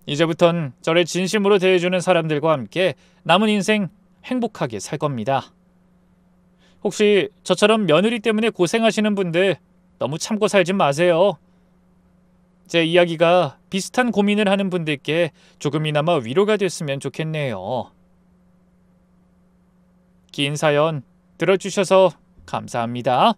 Speaker 1: 이제부턴 저를 진심으로 대해주는 사람들과 함께 남은 인생 행복하게 살 겁니다. 혹시 저처럼 며느리 때문에 고생하시는 분들 너무 참고 살지 마세요. 제 이야기가 비슷한 고민을 하는 분들께 조금이나마 위로가 됐으면 좋겠네요. 긴 사연 들어주셔서 감사합니다.